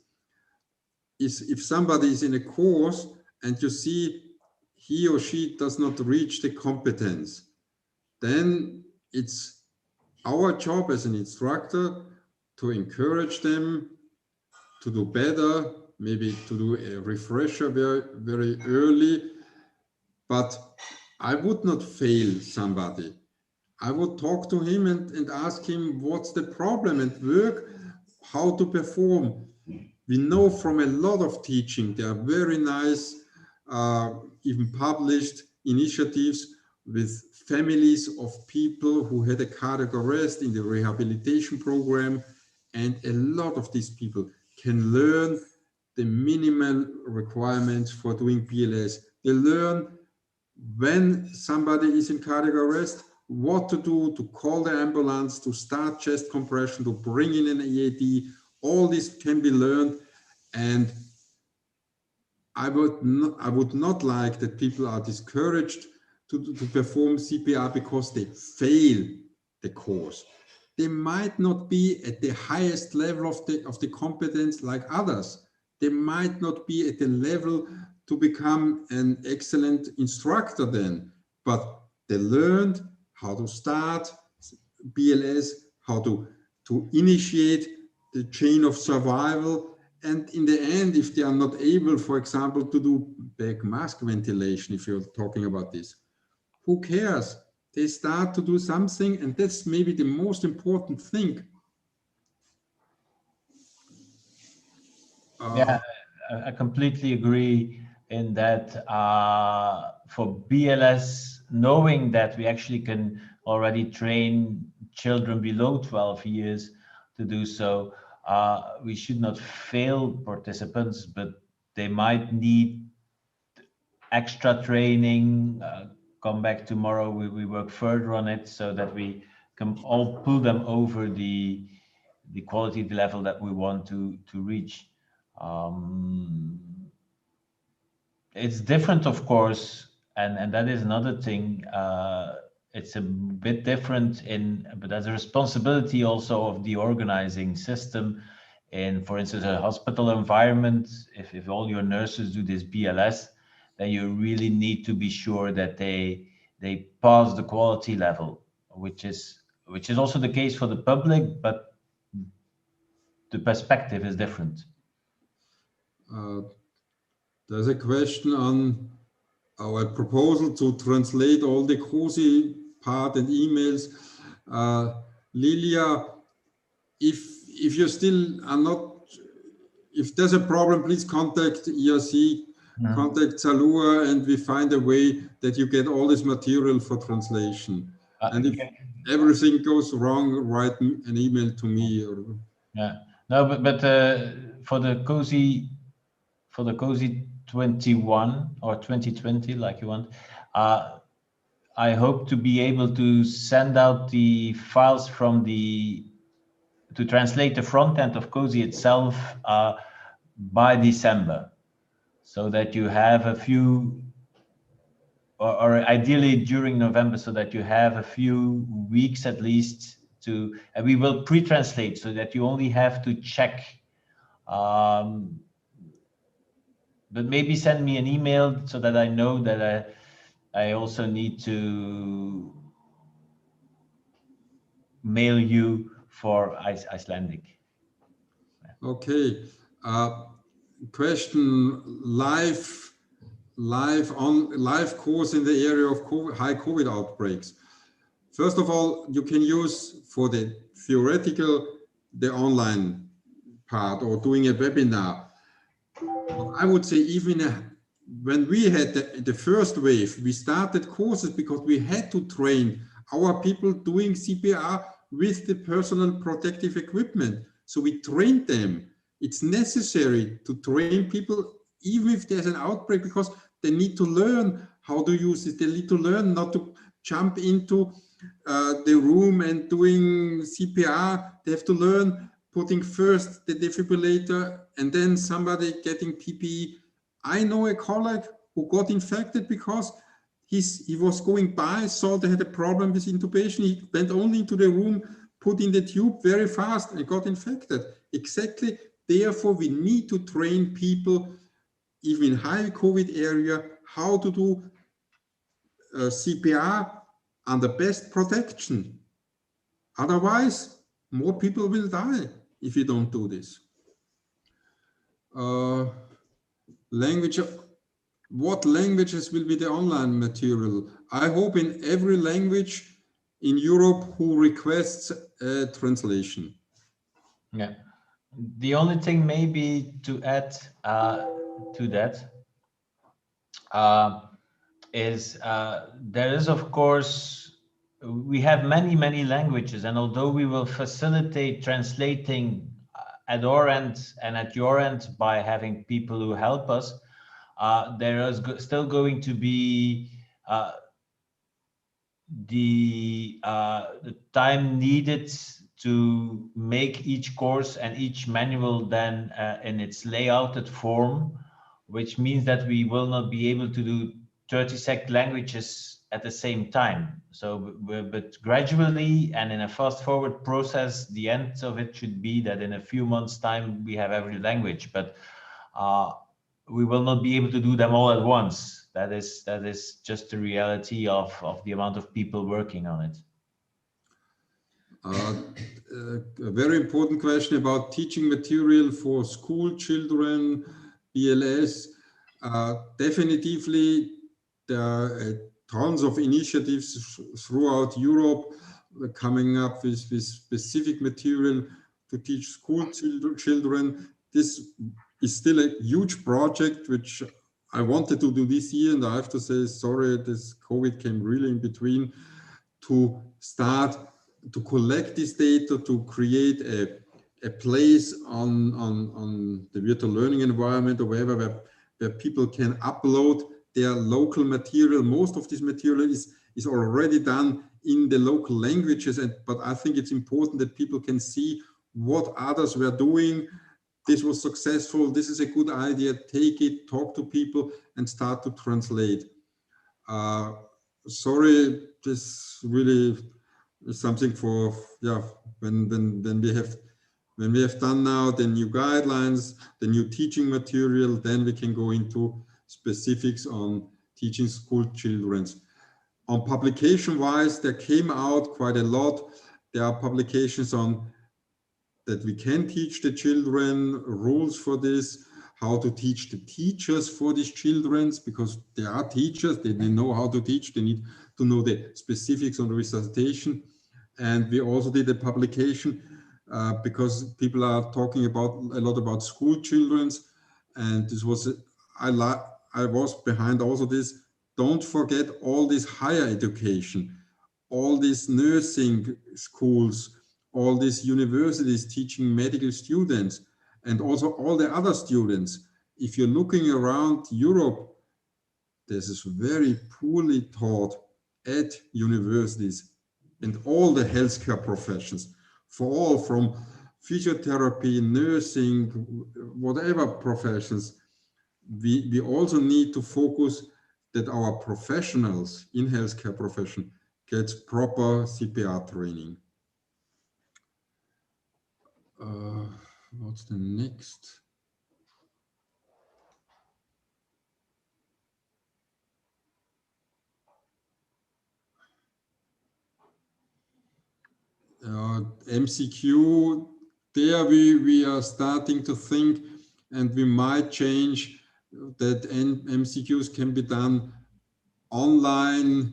if somebody is in a course and you see he or she does not reach the competence, then it's our job as an instructor to encourage them to do better, maybe to do a refresher very, very early. But I would not fail somebody. I would talk to him and ask him what's the problem and work how to perform. We know from a lot of teaching, there are very nice, even published initiatives with families of people who had a cardiac arrest in the rehabilitation program. And a lot of these people can learn the minimal requirements for doing BLS. They learn when somebody is in cardiac arrest, what to do, to call the ambulance, to start chest compression, to bring in an EAD. All this can be learned. And I would not like that people are discouraged to perform CPR because they fail the course. They might not be at the highest level of the competence like others. They might not be at the level to become an excellent instructor then, but they learned how to start BLS, how to initiate the chain of survival, And in the end, if they are not able, for example, to do back mask ventilation, if you're talking about this, who cares? They start to do something, and that's maybe the most important thing. Yeah, I completely agree in that for BLS, knowing that we actually can already train children below 12 years to do so, we should not fail participants, but they might need extra training. Come back tomorrow, we work further on it so that we can all pull them over the quality level that we want to reach. Um, it's different, of course, and that is another thing. It's a bit different but there's a responsibility also of the organizing system. In, for instance, a hospital environment, if all your nurses do this BLS, then you really need to be sure that they pass the quality level, which is also the case for the public, but the perspective is different. There's a question on our proposal to translate all the Cosy part and emails. Lilia, if you still are not, if there's a problem, please contact ERC, contact Salua, and we find a way that you get all this material for translation. And if everything goes wrong, write an email to me. Yeah, no, but for the Cosy 21 or 2020, like you want, I hope to be able to send out the files to translate the front end of Cosy itself by December, so that you have a few, or ideally during November, so that you have a few weeks at least and we will pre-translate so that you only have to check. But maybe send me an email so that I know that I also need to mail you for Icelandic. Okay. Question: live course in the area of high COVID outbreaks. First of all, you can use for the theoretical the online part or doing a webinar. I would say even when we had the first wave, we started courses because we had to train our people doing CPR with the personal protective equipment. So we trained them. It's necessary to train people even if there's an outbreak, because they need to learn how to use it. They need to learn not to jump into the room and doing CPR. They have to learn putting first the defibrillator and then somebody getting PPE. I know a colleague who got infected because he was going by, saw they had a problem with intubation. He went only into the room, put in the tube very fast and got infected. Exactly. Therefore, we need to train people, even in high COVID area, how to do CPR under best protection. Otherwise, more people will die if you don't do this. Language. What languages will be the online material? I hope in every language in Europe who requests a translation. Yeah. The only thing maybe to add to that is there is, of course, we have many languages, and although we will facilitate translating at our end and at your end by having people who help us, there is still going to be the time needed to make each course and each manual then in its layouted form, which means that we will not be able to do 30 languages at the same time. So, but gradually and in a fast forward process, the end of it should be that in a few months' time we have every language, but we will not be able to do them all at once. That is just the reality of the amount of people working on it. A very important question about teaching material for school children, BLS. Definitively, there are tons of initiatives throughout Europe coming up with specific material to teach school children. This is still a huge project, which I wanted to do this year, and I have to say, sorry, this COVID came really in between, to start to collect this data, to create a place on the virtual learning environment or wherever where people can upload their local material. Most of this material is already done in the local languages, but I think it's important that people can see what others were doing. This was successful, this is a good idea, take it, talk to people and start to translate. Sorry, this really is something for, yeah, when we have done now the new guidelines, the new teaching material, then we can go into specifics on teaching school children. On publication wise, there came out quite a lot. There are publications on that we can teach the children, rules for this, how to teach the teachers for these children, because they are teachers, they know how to teach, they need to know the specifics on resuscitation. And we also did a publication because people are talking about a lot about school children, and this was, I was behind also this, don't forget all this higher education, all these nursing schools, all these universities teaching medical students, and also all the other students. If you're looking around Europe, this is very poorly taught at universities and all the healthcare professions, for all from physiotherapy, nursing, whatever professions. We also need to focus that our professionals in healthcare profession get proper CPR training. What's the next? MCQ, there we are starting to think, and we might change that MCQs can be done online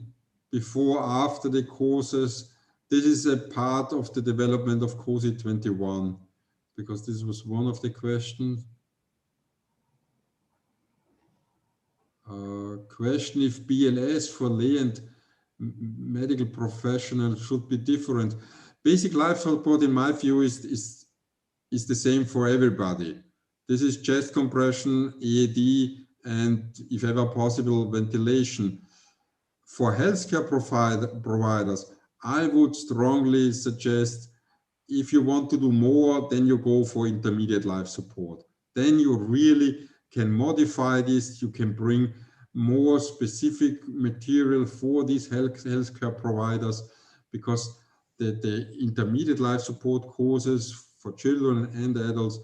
before, after the courses. This is a part of the development of Cosy 21, because this was one of the questions. Question if BLS for lay and medical professionals should be different. Basic life support, in my view, is the same for everybody. This is chest compression, EAD, and if ever possible, ventilation. For healthcare providers, I would strongly suggest, if you want to do more, then you go for intermediate life support. Then you really can modify this, you can bring more specific material for these healthcare providers, because the intermediate life support courses for children and adults,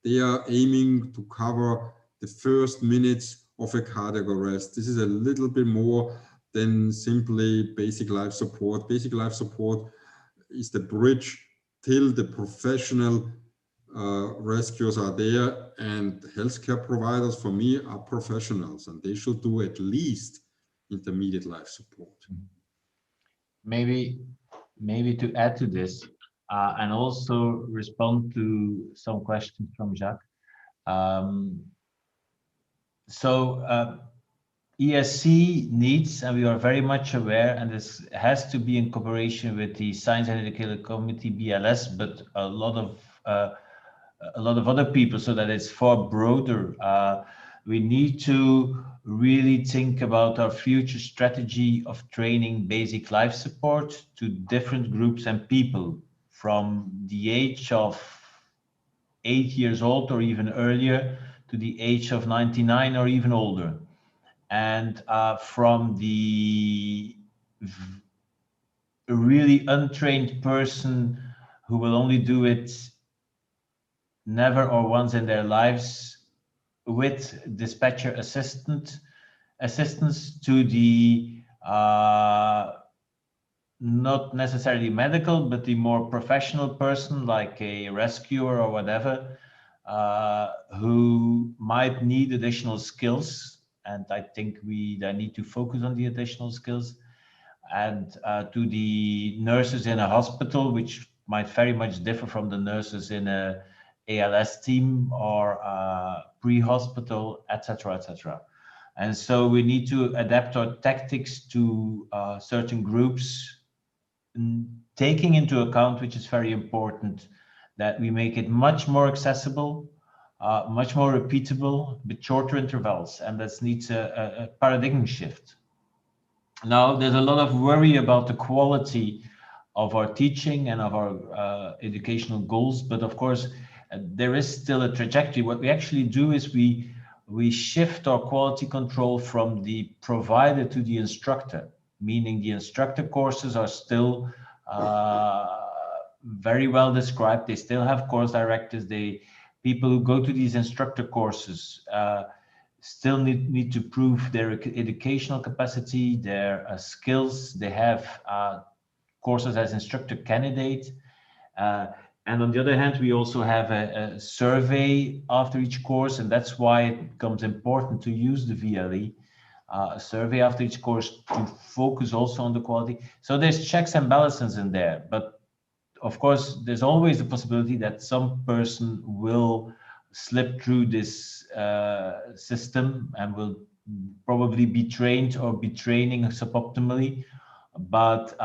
they are aiming to cover the first minutes of a cardiac arrest. This is a little bit more than simply basic life support. Basic life support is the bridge till the professional rescuers are there, and healthcare providers for me are professionals, and they should do at least intermediate life support. Maybe to add to this and also respond to some questions from Jacques. ESC needs, and we are very much aware, and this has to be in cooperation with the Science and Education Committee, BLS, but a lot of other people, so that it's far broader. We need to really think about our future strategy of training basic life support to different groups and people from the age of 8 years old or even earlier to the age of 99 or even older. And from the really untrained person who will only do it never or once in their lives with dispatcher assistance to the not necessarily medical, but the more professional person, like a rescuer or whatever, who might need additional skills. And I think we need to focus on the additional skills. And to the nurses in a hospital, which might very much differ from the nurses in a ALS team or pre-hospital, etc., etc. And so we need to adapt our tactics to certain groups, taking into account, which is very important, that we make it much more accessible, much more repeatable, with shorter intervals, and that needs a paradigm shift. Now, there's a lot of worry about the quality of our teaching and of our educational goals, but of course, there is still a trajectory. What we actually do is we shift our quality control from the provider to the instructor, meaning the instructor courses are still very well described. They still have course directors. People who go to these instructor courses still need to prove their educational capacity, their skills. They have courses as instructor candidate. And on the other hand, we also have a survey after each course, and that's why it becomes important to use the VLE, a survey after each course to focus also on the quality. So there's checks and balances in there, but of course, there's always the possibility that some person will slip through this system and will probably be trained or be training suboptimally. But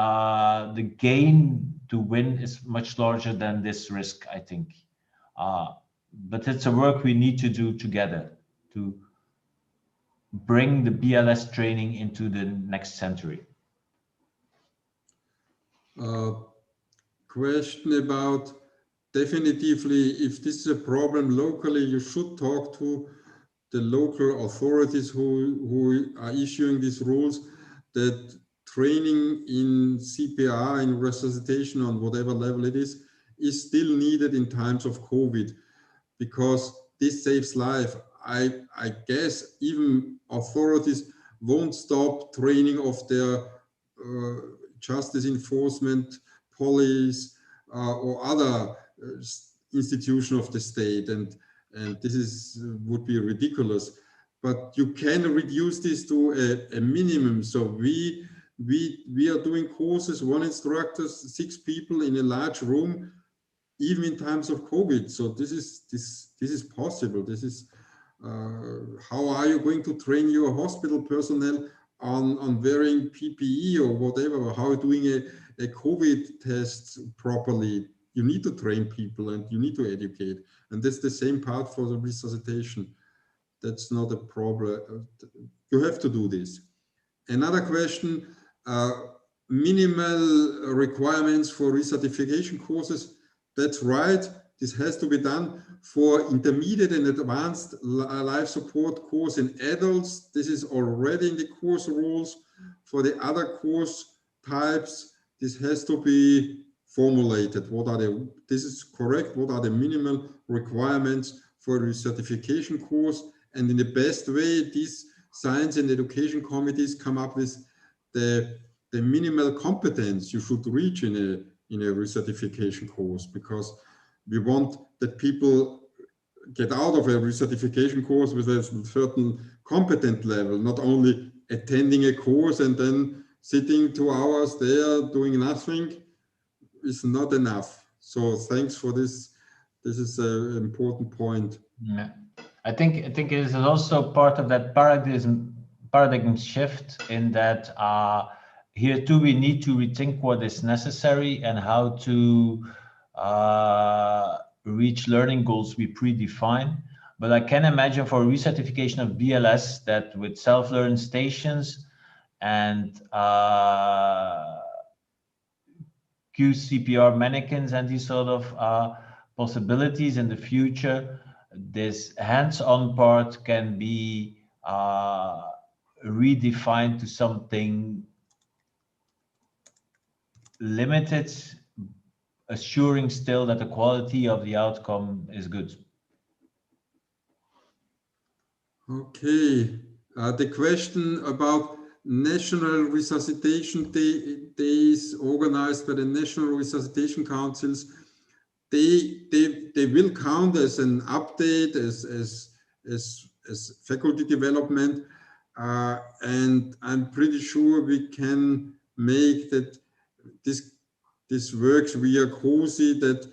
the gain to win is much larger than this risk, I think. But it's a work we need to do together to bring the BLS training into the next century. Question about, definitively, if this is a problem locally, you should talk to the local authorities who are issuing these rules, that training in CPR, in resuscitation on whatever level it is still needed in times of COVID, because this saves life. I guess even authorities won't stop training of their justice enforcement, police, or other institution of the state, and this would be ridiculous. But you can reduce this to a minimum. So we are doing courses, one instructor, 6 people in a large room, even in times of COVID. So this is possible. This is how are you going to train your hospital personnel on wearing PPE or whatever? How doing a COVID test properly? You need to train people and you need to educate. And that's the same part for the resuscitation. That's not a problem. You have to do this. Another question, minimal requirements for recertification courses. That's right. This has to be done for intermediate and advanced life support course in adults. This is already in the course rules. For the other course types, this has to be formulated. This is correct. What are the minimal requirements for a recertification course? And in the best way, these science and education committees come up with the minimal competence you should reach in a recertification course, because we want that people get out of a recertification course with a certain competent level, not only attending a course and then sitting 2 hours there doing nothing is not enough. So thanks for this. This is an important point. Yeah. I think it is also part of that paradigm shift, in that here too we need to rethink what is necessary and how to reach learning goals we predefine. But I can imagine for recertification of BLS that with self-learn stations and QCPR mannequins and these sort of possibilities in the future, this hands-on part can be redefined to something limited, assuring still that the quality of the outcome is good. Okay, the question about national resuscitation days organized by the National Resuscitation Councils. They will count as an update, as faculty development, and I'm pretty sure we can make that this works via Cosy, that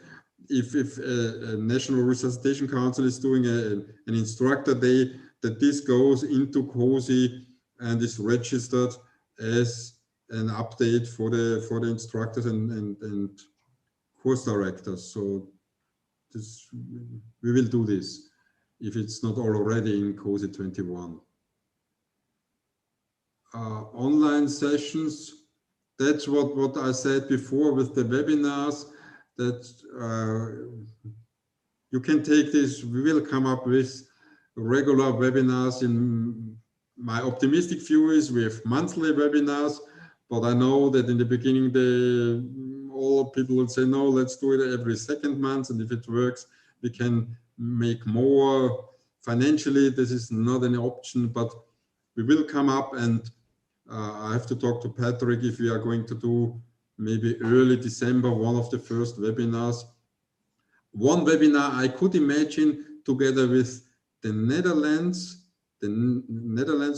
if a National Resuscitation Council is doing an instructor day, that this goes into Cosy and is registered as an update for the instructors and course directors. So this, we will do this if it's not already in Cosy 21. Online sessions, that's what I said before with the webinars, that you can take this. We will come up with regular webinars. In my optimistic view is we have monthly webinars, but I know that in the beginning all people will say, no, let's do it every second month, and if it works, we can make more. Financially, this is not an option, but we will come up, and I have to talk to Patrick if we are going to do maybe early December, one of the first webinars. One webinar I could imagine together with the Netherlands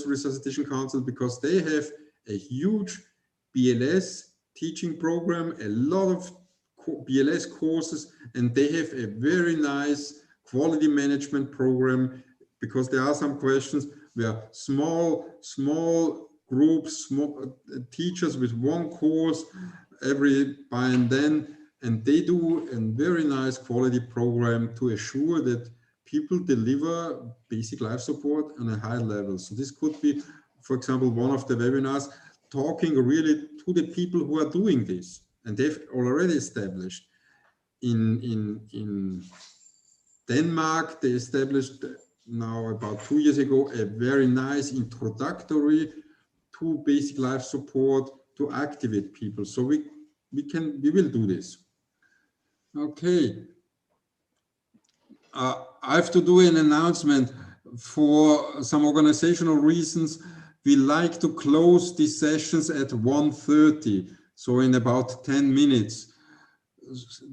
Resuscitation Council, because they have a huge BLS teaching program, a lot of BLS courses, and they have a very nice quality management program, because there are some questions where small groups, small teachers with one course every by and then, and they do a very nice quality program to assure that people deliver basic life support on a high level. So this could be, for example, one of the webinars talking really to the people who are doing this, and they've already established. In Denmark, they established now about 2 years ago a very nice introductory to basic life support to activate people. So we will do this. Okay. I have to do an announcement. For some organizational reasons, we like to close these sessions at 1:30, so in about 10 minutes.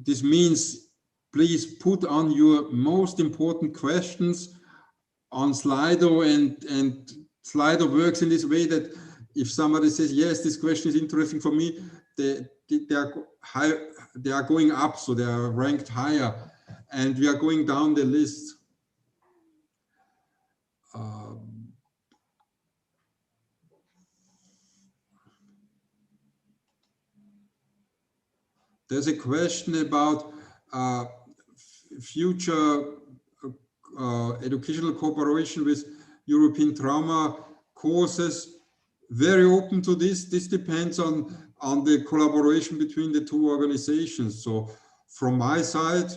This means please put on your most important questions on Slido, and Slido works in this way that if somebody says, yes, this question is interesting for me, they are going up, so they are ranked higher, and we are going down the list. There's a question about future educational cooperation with European trauma courses. Very open to this. This depends on the collaboration between the two organizations. So from my side,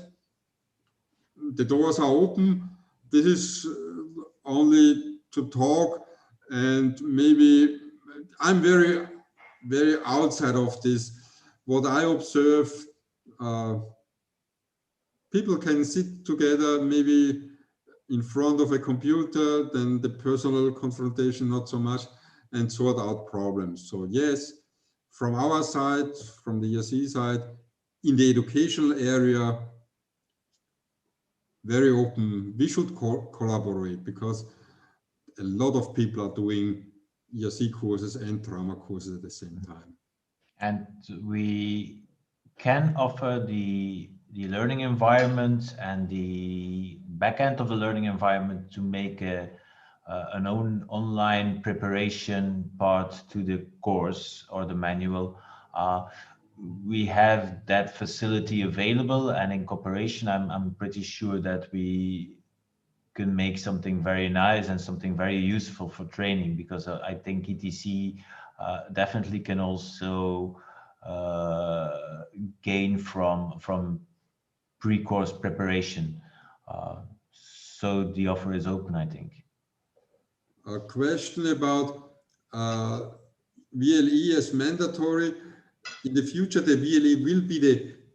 the doors are open. This is only to talk, and maybe I'm very outside of this. What I observe, people can sit together maybe in front of a computer, then the personal confrontation not so much, and sort out problems. So yes, from our side, from the ERC side, in the educational area, very open. We should collaborate, because a lot of people are doing ERC courses and trauma courses at the same time. And we can offer the learning environment and the back end of the learning environment to make an own online preparation part to the course or the manual. We have that facility available, and in cooperation, I'm pretty sure that we can make something very nice and something very useful for training, because I think ETC definitely can also gain from pre-course preparation. So the offer is open, I think. A question about VLE as mandatory. In the future, the VLE will be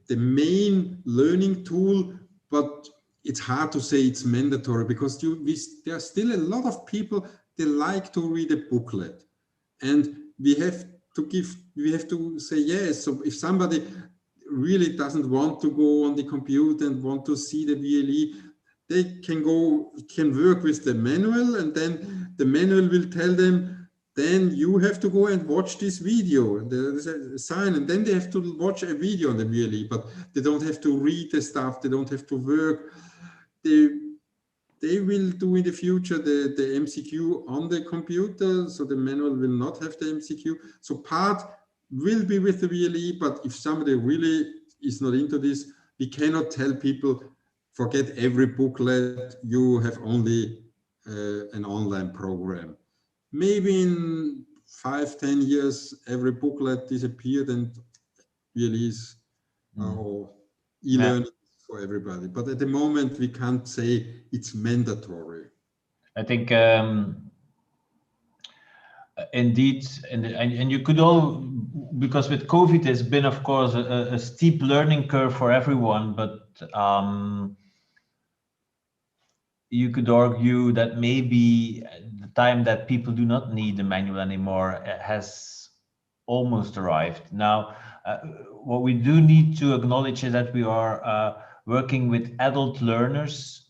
the main learning tool, but it's hard to say it's mandatory, because there are still a lot of people, they like to read a booklet. and we have to say yes. So if somebody really doesn't want to go on the computer and want to see the VLE, they can work with the manual, and then the manual will tell them, then you have to go and watch this video. There's a sign, and then they have to watch a video on the VLE, but they don't have to read the stuff, they don't have to work. They will do in the future the MCQ on the computer, so the manual will not have the MCQ. So part will be with the VLE, but if somebody really is not into this, we cannot tell people, forget every booklet, you have only an online program. Maybe in 5-10 years, every booklet disappeared and VLEs or e-learning for everybody. But at the moment, we can't say it's mandatory. I think indeed, and you could all, because with COVID, there's been, of course, a steep learning curve for everyone, but you could argue that maybe the time that people do not need the manual anymore has almost arrived. Now, what we do need to acknowledge is that we are working with adult learners,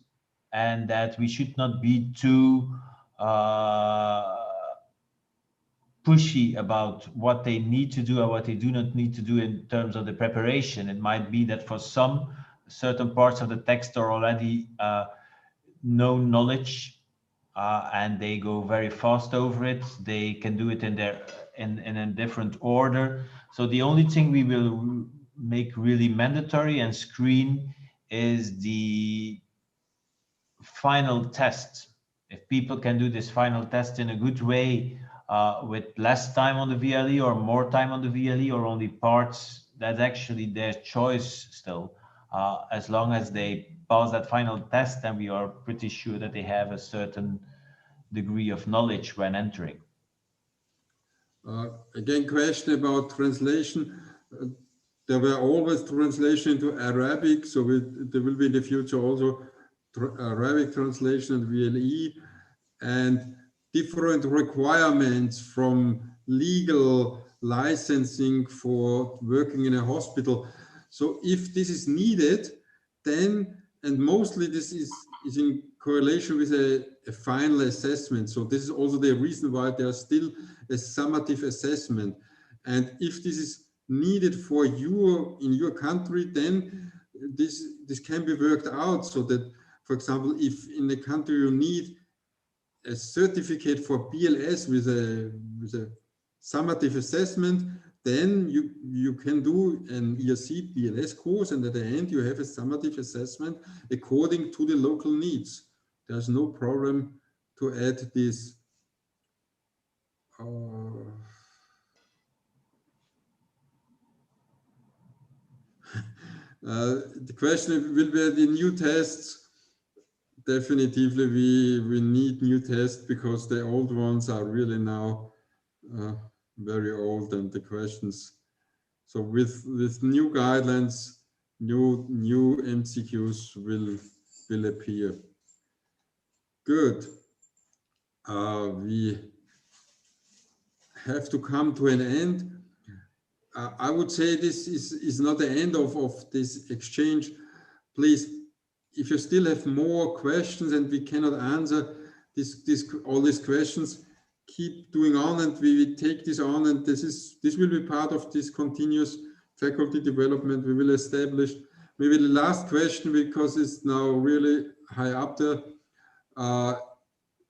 and that we should not be too pushy about what they need to do and what they do not need to do in terms of the preparation. It might be that for some, certain parts of the text are already known knowledge, and they go very fast over it. They can do it in a different order. So the only thing we will make really mandatory and screen is the final test. If people can do this final test in a good way, with less time on the VLE or more time on the VLE, or only parts, that's actually their choice still. As long as they pass that final test, then we are pretty sure that they have a certain degree of knowledge when entering. Again, question about translation. There were always translation into Arabic, so there will be in the future also Arabic translation and VLE, and different requirements from legal licensing for working in a hospital. So if this is needed, then, and mostly this is in correlation with a final assessment. So this is also the reason why there's still a summative assessment. And if this is needed for you in your country, then this can be worked out, so that, for example, if in the country you need a certificate for BLS with a summative assessment, then you can do an ERC BLS course, and at the end you have a summative assessment according to the local needs. There's no problem to add this. The question will be the new tests. Definitively, we need new tests, because the old ones are really now very old, and the questions. So with new guidelines, new MCQs will appear. Good. We have to come to an end. I would say this is not the end of this exchange. Please, if you still have more questions and we cannot answer all these questions, keep doing on, and we will take this on, and this will be part of this continuous faculty development we will establish. Maybe the last question, because it's now really high up there.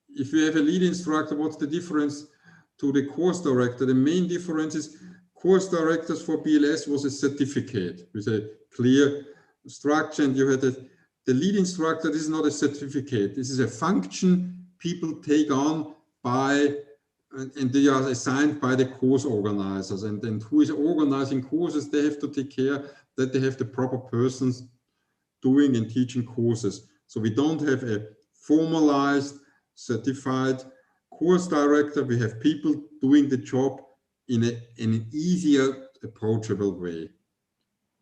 If you have a lead instructor, what's the difference to the course director? The main difference is course directors for BLS was a certificate with a clear structure, and you had the lead instructor. This is not a certificate. This is a function people take on and they are assigned by the course organizers. And who is organizing courses, they have to take care that they have the proper persons doing and teaching courses. So we don't have a formalized, certified course director. We have people doing the job in an easier, approachable way.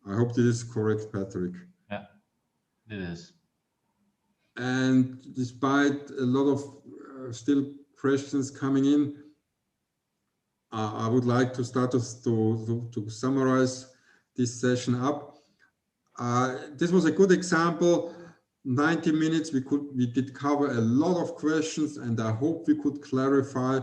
I hope this is correct, Patrick. Yeah, it is. And despite a lot of still questions coming in, I would like to start to summarize this session up. This was a good example. 90 minutes, we did cover a lot of questions, and I hope we could clarify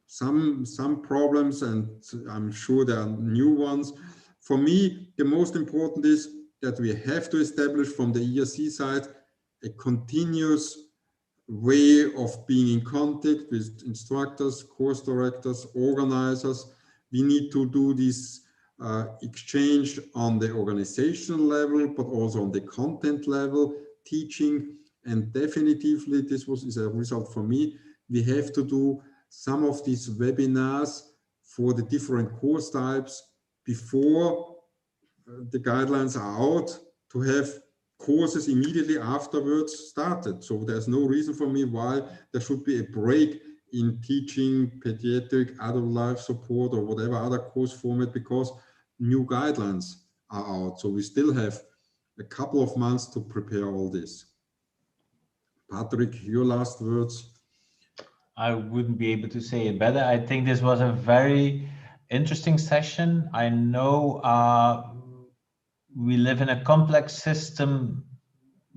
some problems, and I'm sure there are new ones. For me, the most important is that we have to establish from the ERC side a continuous way of being in contact with instructors, course directors, organizers. We need to do this exchange on the organizational level, but also on the content level, teaching. And definitively, this is a result for me. We have to do some of these webinars for the different course types before the guidelines are out, to have courses immediately afterwards started. So there's no reason for me why there should be a break in teaching pediatric adult life support or whatever other course format, because new guidelines are out. So we still have a couple of months to prepare all this. Patrick, your last words. I wouldn't be able to say it better. I think this was a very interesting session. I know we live in a complex system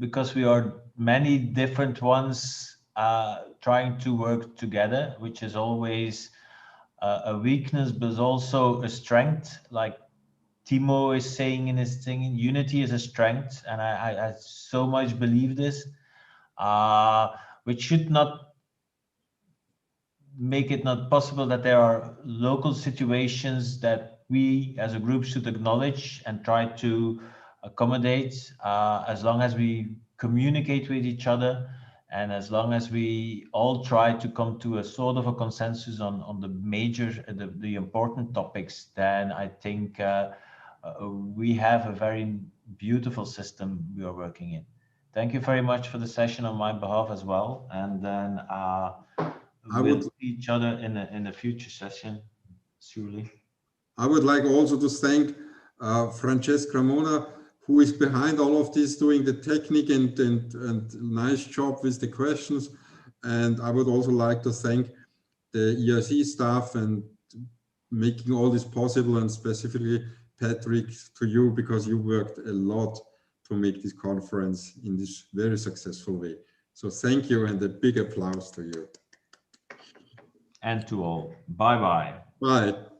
because we are many different ones trying to work together, which is always a weakness, but also a strength. Like Timo is saying in his thing, unity is a strength, and I so much believe this, which should not make it not possible that there are local situations that we as a group should acknowledge and try to accommodate, as long as we communicate with each other and as long as we all try to come to a sort of a consensus on the major, the important topics. Then I think we have a very beautiful system we are working in. Thank you very much for the session on my behalf as well. And then we'll see each other in a future session, surely. I would like also to thank Francesca Mona, who is behind all of this, doing the technique and nice job with the questions. And I would also like to thank the ERC staff and making all this possible, and specifically Patrick, to you, because you worked a lot to make this conference in this very successful way. So thank you, and a big applause to you. And to all. Bye-bye. Bye.